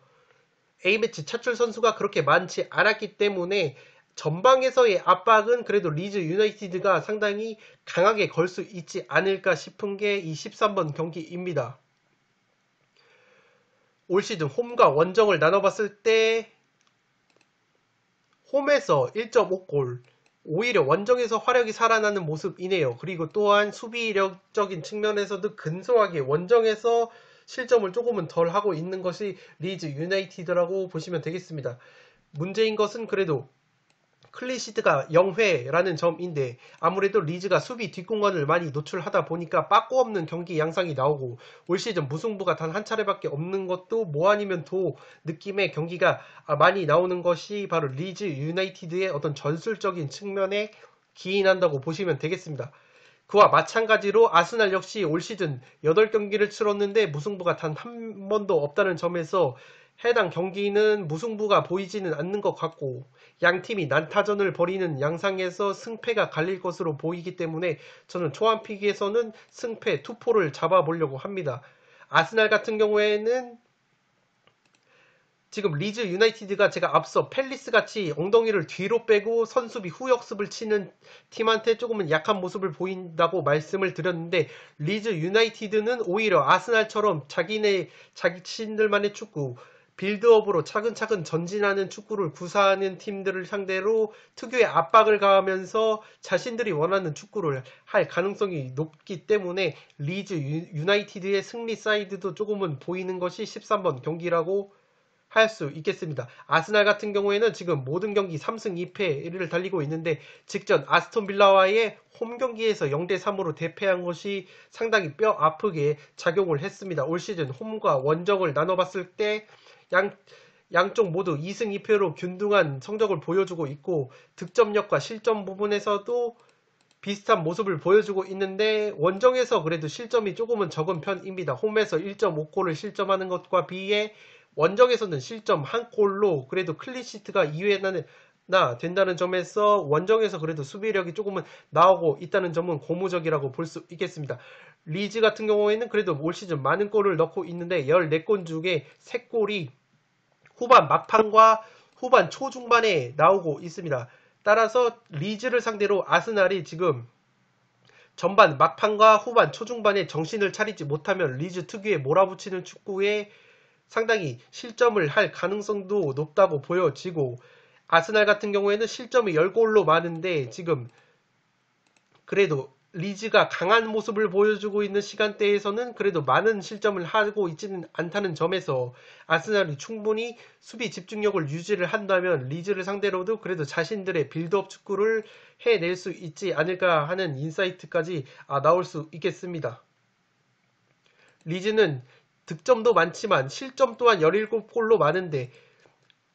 A매치 차출 선수가 그렇게 많지 않았기 때문에 전방에서의 압박은 그래도 리즈 유나이티드가 상당히 강하게 걸 수 있지 않을까 싶은 게 이 13번 경기입니다. 올 시즌 홈과 원정을 나눠봤을 때 홈에서 1.5골 오히려 원정에서 화력이 살아나는 모습이네요. 그리고 또한 수비력적인 측면에서도 근소하게 원정에서 실점을 조금은 덜 하고 있는 것이 리즈 유나이티드라고 보시면 되겠습니다. 문제인 것은 그래도 클린시트가 0회라는 점인데 아무래도 리즈가 수비 뒷공간을 많이 노출하다 보니까 빠꾸 없는 경기 양상이 나오고 올 시즌 무승부가 단 한 차례밖에 없는 것도 뭐 아니면 도 느낌의 경기가 많이 나오는 것이 바로 리즈 유나이티드의 어떤 전술적인 측면에 기인한다고 보시면 되겠습니다. 그와 마찬가지로 아스날 역시 올 시즌 8경기를 치렀는데 무승부가 단 한 번도 없다는 점에서 해당 경기는 무승부가 보이지는 않는 것 같고 양팀이 난타전을 벌이는 양상에서 승패가 갈릴 것으로 보이기 때문에 저는 초안픽에서는 승패 투포를 잡아보려고 합니다. 아스날 같은 경우에는 지금 리즈 유나이티드가 제가 앞서 팰리스 같이 엉덩이를 뒤로 빼고 선수비 후역습을 치는 팀한테 조금은 약한 모습을 보인다고 말씀을 드렸는데 리즈 유나이티드는 오히려 아스날처럼 자신들만의 축구 빌드업으로 차근차근 전진하는 축구를 구사하는 팀들을 상대로 특유의 압박을 가하면서 자신들이 원하는 축구를 할 가능성이 높기 때문에 리즈 유나이티드의 승리 사이드도 조금은 보이는 것이 13번 경기라고 할 수 있겠습니다. 아스날 같은 경우에는 지금 모든 경기 3승 2패를 달리고 있는데 직전 아스톤 빌라와의 홈 경기에서 0대3으로 대패한 것이 상당히 뼈 아프게 작용을 했습니다. 올 시즌 홈과 원정을 나눠봤을 때 양쪽 모두 2승 2패로 균등한 성적을 보여주고 있고 득점력과 실점 부분에서도 비슷한 모습을 보여주고 있는데 원정에서 그래도 실점이 조금은 적은 편입니다. 홈에서 1.5골을 실점하는 것과 비해 원정에서는 실점 1골로 그래도 클린시트가 2회나 된다는 점에서 원정에서 그래도 수비력이 조금은 나오고 있다는 점은 고무적이라고 볼 수 있겠습니다. 리즈 같은 경우에는 그래도 올 시즌 많은 골을 넣고 있는데 14골 중에 3골이 후반 막판과 후반 초중반에 나오고 있습니다. 따라서 리즈를 상대로 아스날이 지금 전반 막판과 후반 초중반에 정신을 차리지 못하면 리즈 특유의 몰아붙이는 축구에 상당히 실점을 할 가능성도 높다고 보여지고 아스날 같은 경우에는 실점이 10골로 많은데 지금 그래도 리즈가 강한 모습을 보여주고 있는 시간대에서는 그래도 많은 실점을 하고 있지는 않다는 점에서 아스날이 충분히 수비 집중력을 유지를 한다면 리즈를 상대로도 그래도 자신들의 빌드업 축구를 해낼 수 있지 않을까 하는 인사이트까지 나올 수 있겠습니다. 리즈는 득점도 많지만 실점 또한 17골로 많은데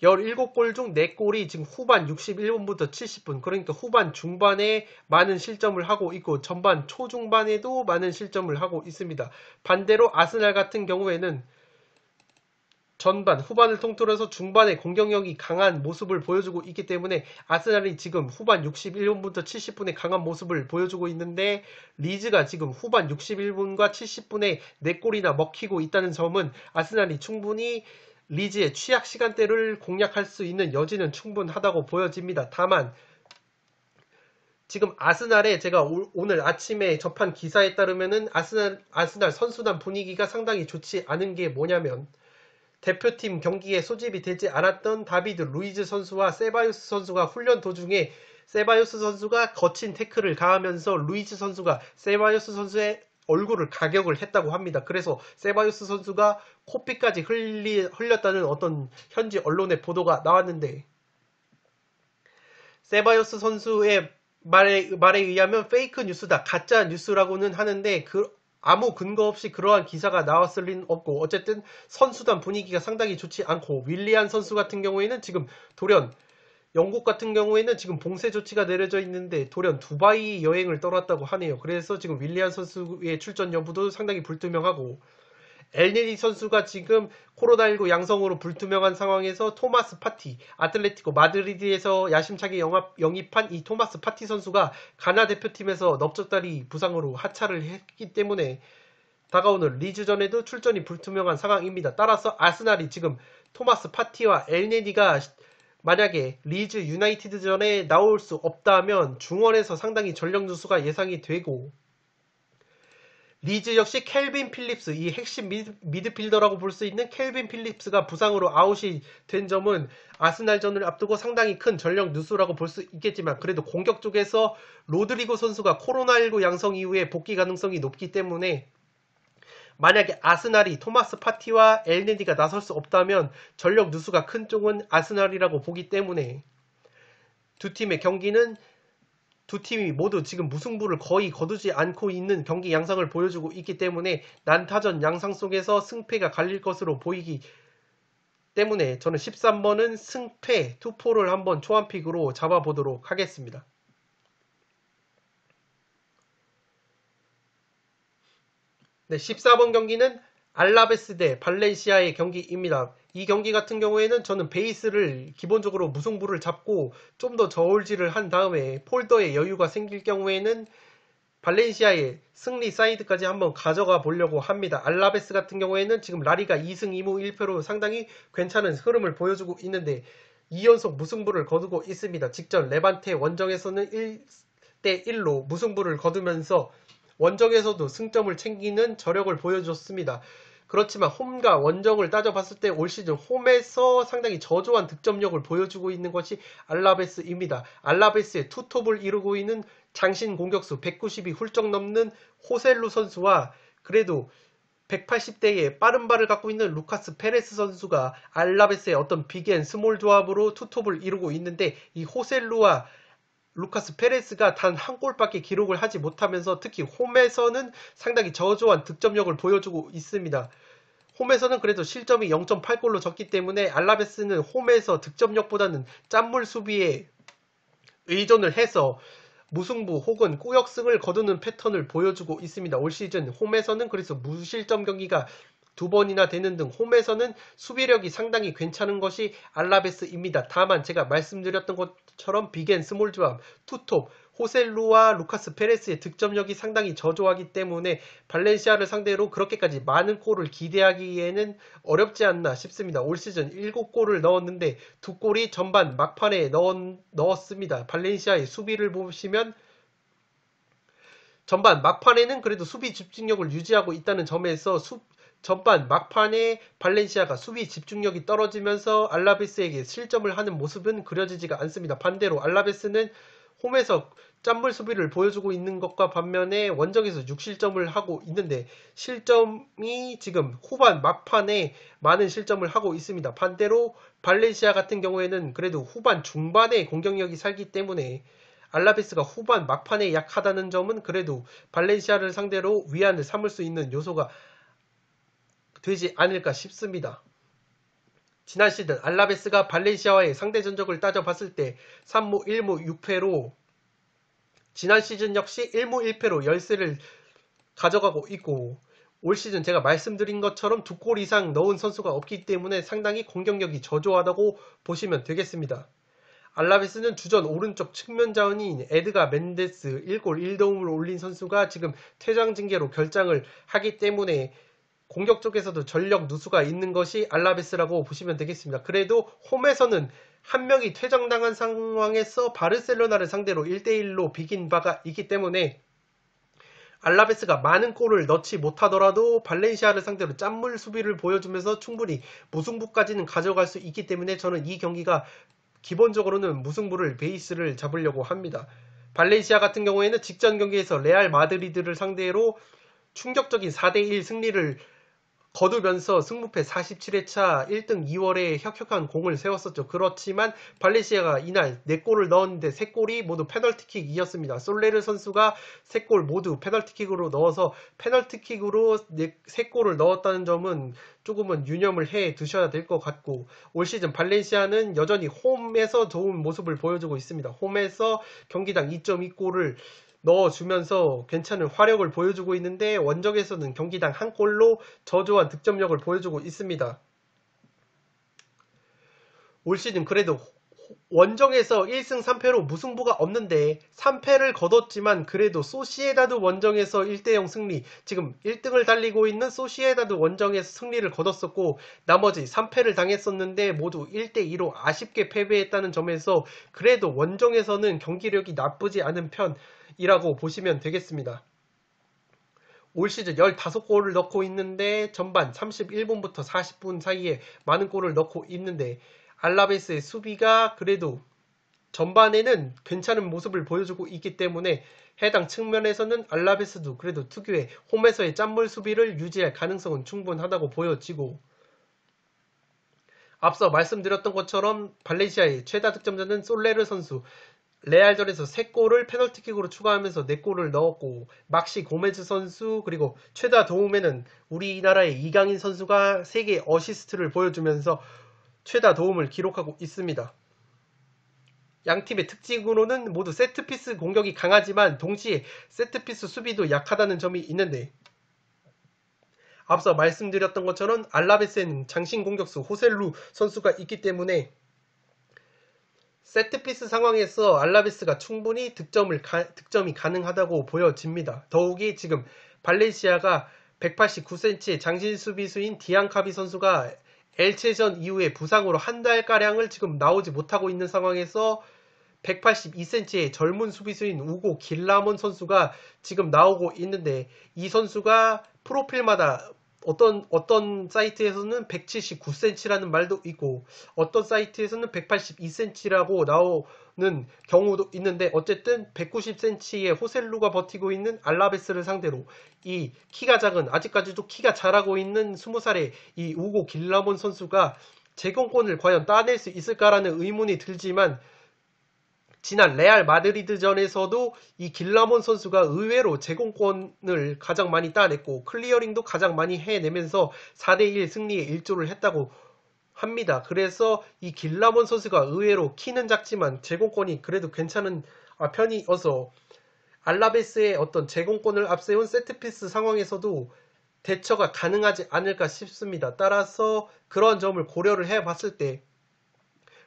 17골 중 4골이 지금 후반 61분부터 70분 그러니까 후반 중반에 많은 실점을 하고 있고 전반 초중반에도 많은 실점을 하고 있습니다. 반대로 아스날 같은 경우에는 전반, 후반을 통틀어서 중반에 공격력이 강한 모습을 보여주고 있기 때문에 아스날이 지금 후반 61분부터 70분에 강한 모습을 보여주고 있는데 리즈가 지금 후반 61분과 70분에 4골이나 먹히고 있다는 점은 아스날이 충분히 리즈의 취약 시간대를 공략할 수 있는 여지는 충분하다고 보여집니다. 다만 지금 아스날에 제가 오늘 아침에 접한 기사에 따르면은 아스날 선수단 분위기가 상당히 좋지 않은 게 뭐냐면 대표팀 경기에 소집이 되지 않았던 다비드 루이즈 선수와 세바요스 선수가 훈련 도중에 세바요스 선수가 거친 태클을 가하면서 루이즈 선수가 세바요스 선수의 얼굴을 가격을 했다고 합니다. 그래서 세바요스 선수가 코피까지 흘렸다는 어떤 현지 언론의 보도가 나왔는데 세바요스 선수의 말에 의하면 페이크 뉴스다, 가짜 뉴스라고는 하는데 아무 근거 없이 그러한 기사가 나왔을 리는 없고, 어쨌든 선수단 분위기가 상당히 좋지 않고, 윌리안 선수 같은 경우에는 지금 돌연 영국 같은 경우에는 지금 봉쇄 조치가 내려져 있는데 돌연 두바이 여행을 떠났다고 하네요. 그래서 지금 윌리안 선수의 출전 여부도 상당히 불투명하고, 엘네니 선수가 지금 코로나19 양성으로 불투명한 상황에서 토마스 파티, 아틀레티코 마드리드에서 야심차게 영입한 이 토마스 파티 선수가 가나 대표팀에서 넓적다리 부상으로 하차를 했기 때문에 다가오는 리즈전에도 출전이 불투명한 상황입니다. 따라서 아스날이 지금 토마스 파티와 엘네니가 만약에 리즈 유나이티드전에 나올 수 없다면 중원에서 상당히 전력 누수가 예상이 되고, 리즈 역시 켈빈 필립스, 이 핵심 미드필더라고 볼 수 있는 켈빈 필립스가 부상으로 아웃이 된 점은 아스날전을 앞두고 상당히 큰 전력 누수라고 볼 수 있겠지만, 그래도 공격 쪽에서 로드리고 선수가 코로나19 양성 이후에 복귀 가능성이 높기 때문에 만약에 아스날이 토마스 파티와 엘네디가 나설 수 없다면 전력 누수가 큰 쪽은 아스날이라고 보기 때문에 두 팀의 경기는 두 팀이 모두 지금 무승부를 거의 거두지 않고 있는 경기 양상을 보여주고 있기 때문에 난타전 양상 속에서 승패가 갈릴 것으로 보이기 때문에 저는 13번은 승패 투포를 한번 초안픽으로 잡아보도록 하겠습니다. 네, 14번 경기는 알라베스 대 발렌시아의 경기입니다. 이 경기 같은 경우에는 저는 베이스를 기본적으로 무승부를 잡고 좀 더 저울질을 한 다음에 폴더에 여유가 생길 경우에는 발렌시아의 승리 사이드까지 한번 가져가 보려고 합니다. 알라베스 같은 경우에는 지금 라리가 2승 2무 1패로 상당히 괜찮은 흐름을 보여주고 있는데 2연속 무승부를 거두고 있습니다. 직전 레반테 원정에서는 1대1로 무승부를 거두면서 원정에서도 승점을 챙기는 저력을 보여줬습니다. 그렇지만 홈과 원정을 따져봤을 때 올 시즌 홈에서 상당히 저조한 득점력을 보여주고 있는 것이 알라베스입니다. 알라베스의 투톱을 이루고 있는 장신 공격수 190이 훌쩍 넘는 호셀루 선수와 그래도 180대의 빠른 발을 갖고 있는 루카스 페레스 선수가 알라베스의 어떤 빅앤 스몰 조합으로 투톱을 이루고 있는데, 이 호셀루와 루카스 페레스가 단 한 골밖에 기록을 하지 못하면서 특히 홈에서는 상당히 저조한 득점력을 보여주고 있습니다. 홈에서는 그래도 실점이 0.8골로 졌기 때문에 알라베스는 홈에서 득점력보다는 짠물 수비에 의존을 해서 무승부 혹은 꾸역승을 거두는 패턴을 보여주고 있습니다. 올 시즌 홈에서는 그래서 무실점 경기가 2번이나 되는 등 홈에서는 수비력이 상당히 괜찮은 것이 알라베스입니다. 다만 제가 말씀드렸던 것처럼 빅앤 스몰 조합, 투톱, 호셀루와 루카스 페레스의 득점력이 상당히 저조하기 때문에 발렌시아를 상대로 그렇게까지 많은 골을 기대하기에는 어렵지 않나 싶습니다. 올 시즌 7골을 넣었는데 2골이 전반 막판에 넣었습니다. 발렌시아의 수비를 보시면 전반 막판에는 그래도 수비 집중력을 유지하고 있다는 점에서 전반 막판에 발렌시아가 수비 집중력이 떨어지면서 알라베스에게 실점을 하는 모습은 그려지지가 않습니다. 반대로 알라베스는 홈에서 짠물 수비를 보여주고 있는 것과 반면에 원정에서 6실점을 하고 있는데 실점이 지금 후반 막판에 많은 실점을 하고 있습니다. 반대로 발렌시아 같은 경우에는 그래도 후반 중반에 공격력이 살기 때문에 알라베스가 후반 막판에 약하다는 점은 그래도 발렌시아를 상대로 위안을 삼을 수 있는 요소가 되지 않을까 싶습니다. 지난 시즌 알라베스가 발렌시아와의 상대 전적을 따져봤을 때 3무 1무 6패로 지난 시즌 역시 1무 1패로 열세를 가져가고 있고, 올 시즌 제가 말씀드린 것처럼 2골 이상 넣은 선수가 없기 때문에 상당히 공격력이 저조하다고 보시면 되겠습니다. 알라베스는 주전 오른쪽 측면 자원인 에드가 멘데스 1골 1도움을 올린 선수가 지금 퇴장 징계로 결장을 하기 때문에 공격 쪽에서도 전력 누수가 있는 것이 알라베스라고 보시면 되겠습니다. 그래도 홈에서는 한 명이 퇴장당한 상황에서 바르셀로나를 상대로 1대1로 비긴 바가 있기 때문에 알라베스가 많은 골을 넣지 못하더라도 발렌시아를 상대로 짠물 수비를 보여주면서 충분히 무승부까지는 가져갈 수 있기 때문에 저는 이 경기가 기본적으로는 무승부를 베이스를 잡으려고 합니다. 발렌시아 같은 경우에는 직전 경기에서 레알 마드리드를 상대로 충격적인 4대1 승리를 거두면서 승무패 47회차 1등 2월에 혁혁한 공을 세웠었죠. 그렇지만 발렌시아가 이날 4골을 넣었는데 3골이 모두 페널티킥이었습니다. 솔레르 선수가 3골 모두 페널티킥으로 넣어서 페널티킥으로 3골을 넣었다는 점은 조금은 유념을 해 두셔야 될 것 같고, 올 시즌 발렌시아는 여전히 홈에서 좋은 모습을 보여주고 있습니다. 홈에서 경기당 2.2골을 넣어주면서 괜찮은 화력을 보여주고 있는데, 원정에서는 경기당 1골로 저조한 득점력을 보여주고 있습니다. 올 시즌 그래도 원정에서 1승 3패로 무승부가 없는데 3패를 거뒀지만 그래도 소시에다드 원정에서 1대0 승리, 지금 1등을 달리고 있는 소시에다드 원정에서 승리를 거뒀었고 나머지 3패를 당했었는데 모두 1대2로 아쉽게 패배했다는 점에서 그래도 원정에서는 경기력이 나쁘지 않은 편이라고 보시면 되겠습니다. 올 시즌 15골을 넣고 있는데 전반 31분부터 40분 사이에 많은 골을 넣고 있는데, 알라베스의 수비가 그래도 전반에는 괜찮은 모습을 보여주고 있기 때문에 해당 측면에서는 알라베스도 그래도 특유의 홈에서의 짠물 수비를 유지할 가능성은 충분하다고 보여지고, 앞서 말씀드렸던 것처럼 발렌시아의 최다 득점자는 솔레르 선수, 레알전에서 3골을 페널티킥으로 추가하면서 4골을 넣었고, 막시 고메즈 선수, 그리고 최다 도움에는 우리나라의 이강인 선수가 3개의 어시스트를 보여주면서 최다 도움을 기록하고 있습니다. 양팀의 특징으로는 모두 세트피스 공격이 강하지만 동시에 세트피스 수비도 약하다는 점이 있는데, 앞서 말씀드렸던 것처럼 알라베스에는 장신 공격수 호셀루 선수가 있기 때문에 세트피스 상황에서 알라베스가 충분히 득점이 가능하다고 보여집니다. 더욱이 지금 발렌시아가 189cm의 장신 수비수인 디앙카비 선수가 엘체전 이후에 부상으로 한 달가량을 지금 나오지 못하고 있는 상황에서 182cm의 젊은 수비수인 우고 길라몬 선수가 지금 나오고 있는데, 이 선수가 프로필마다 어떤 사이트에서는 179cm라는 말도 있고 어떤 사이트에서는 182cm라고 나오는 경우도 있는데, 어쨌든 190cm의 호셀루가 버티고 있는 알라베스를 상대로 이 키가 작은, 아직까지도 키가 자라고 있는 20살의 이 우고 길라몬 선수가 제공권을 과연 따낼 수 있을까라는 의문이 들지만, 지난 레알 마드리드전에서도 이 길라몬 선수가 의외로 제공권을 가장 많이 따냈고 클리어링도 가장 많이 해내면서 4대1 승리에 일조를 했다고 합니다. 그래서 이 길라몬 선수가 의외로 키는 작지만 제공권이 그래도 괜찮은 편이어서 알라베스의 어떤 제공권을 앞세운 세트피스 상황에서도 대처가 가능하지 않을까 싶습니다. 따라서 그런 점을 고려를 해봤을 때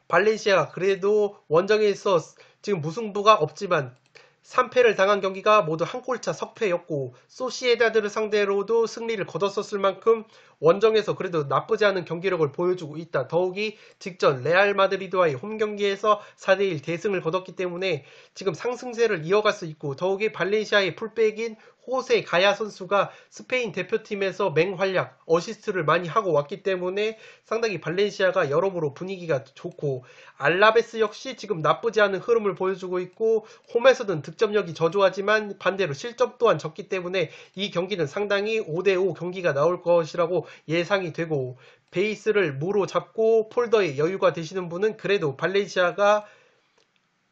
발렌시아가 그래도 원정에서 지금 무승부가 없지만 3패를 당한 경기가 모두 한 골차 석패였고, 소시에다드를 상대로도 승리를 거뒀었을 만큼 원정에서 그래도 나쁘지 않은 경기력을 보여주고 있다. 더욱이 직전 레알 마드리드와의 홈 경기에서 4대1 대승을 거뒀기 때문에 지금 상승세를 이어갈 수 있고, 더욱이 발렌시아의 풀백인 호세 가야 선수가 스페인 대표팀에서 맹활약, 어시스트를 많이 하고 왔기 때문에 상당히 발렌시아가 여러모로 분위기가 좋고, 알라베스 역시 지금 나쁘지 않은 흐름을 보여주고 있고, 홈에서는 득점력이 저조하지만 반대로 실점 또한 적기 때문에 이 경기는 상당히 5대5 경기가 나올 것이라고 예상이 되고, 베이스를 무로 잡고 폴더에 여유가 되시는 분은 그래도 발렌시아가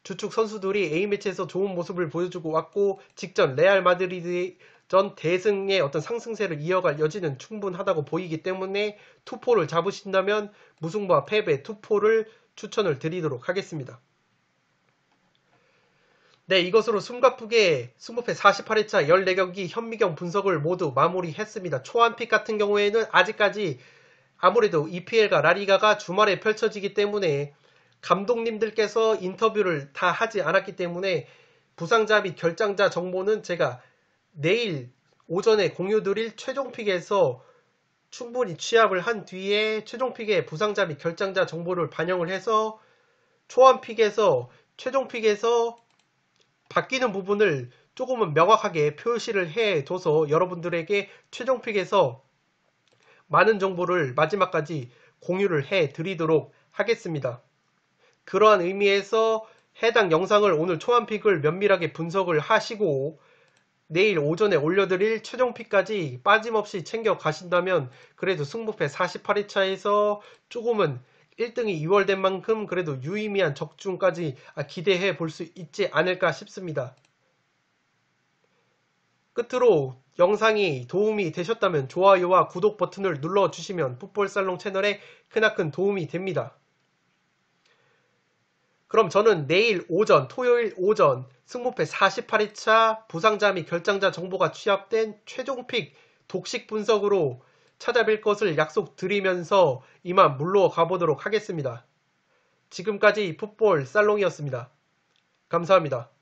주축 선수들이 A매치에서 좋은 모습을 보여주고 왔고 직전 레알 마드리드 전 대승의 어떤 상승세를 이어갈 여지는 충분하다고 보이기 때문에 투포를 잡으신다면 무승부와 패배 투포를 추천을 드리도록 하겠습니다. 네, 이것으로 숨가쁘게 승부패 48회차 14경기 현미경 분석을 모두 마무리했습니다. 초안픽 같은 경우에는 아직까지 아무래도 EPL과 라리가가 주말에 펼쳐지기 때문에 감독님들께서 인터뷰를 다 하지 않았기 때문에 부상자 및 결장자 정보는 제가 내일 오전에 공유드릴 최종픽에서 충분히 취합을 한 뒤에 최종픽의 부상자 및 결장자 정보를 반영을 해서 초안픽에서 최종픽에서 바뀌는 부분을 조금은 명확하게 표시를 해둬서 여러분들에게 최종픽에서 많은 정보를 마지막까지 공유를 해드리도록 하겠습니다. 그러한 의미에서 해당 영상을 오늘 초안픽을 면밀하게 분석을 하시고 내일 오전에 올려드릴 최종픽까지 빠짐없이 챙겨 가신다면 그래도 승부패 48회차에서 조금은 1등이 2월된 만큼 그래도 유의미한 적중까지 기대해 볼 수 있지 않을까 싶습니다. 끝으로 영상이 도움이 되셨다면 좋아요와 구독 버튼을 눌러주시면 풋볼살롱 채널에 크나큰 도움이 됩니다. 그럼 저는 내일 오전, 토요일 오전 승무패 48회차 부상자 및 결장자 정보가 취합된 최종픽 독식 분석으로 찾아뵐 것을 약속드리면서 이만 물러가 보도록 하겠습니다. 지금까지 풋볼 살롱이었습니다. 감사합니다.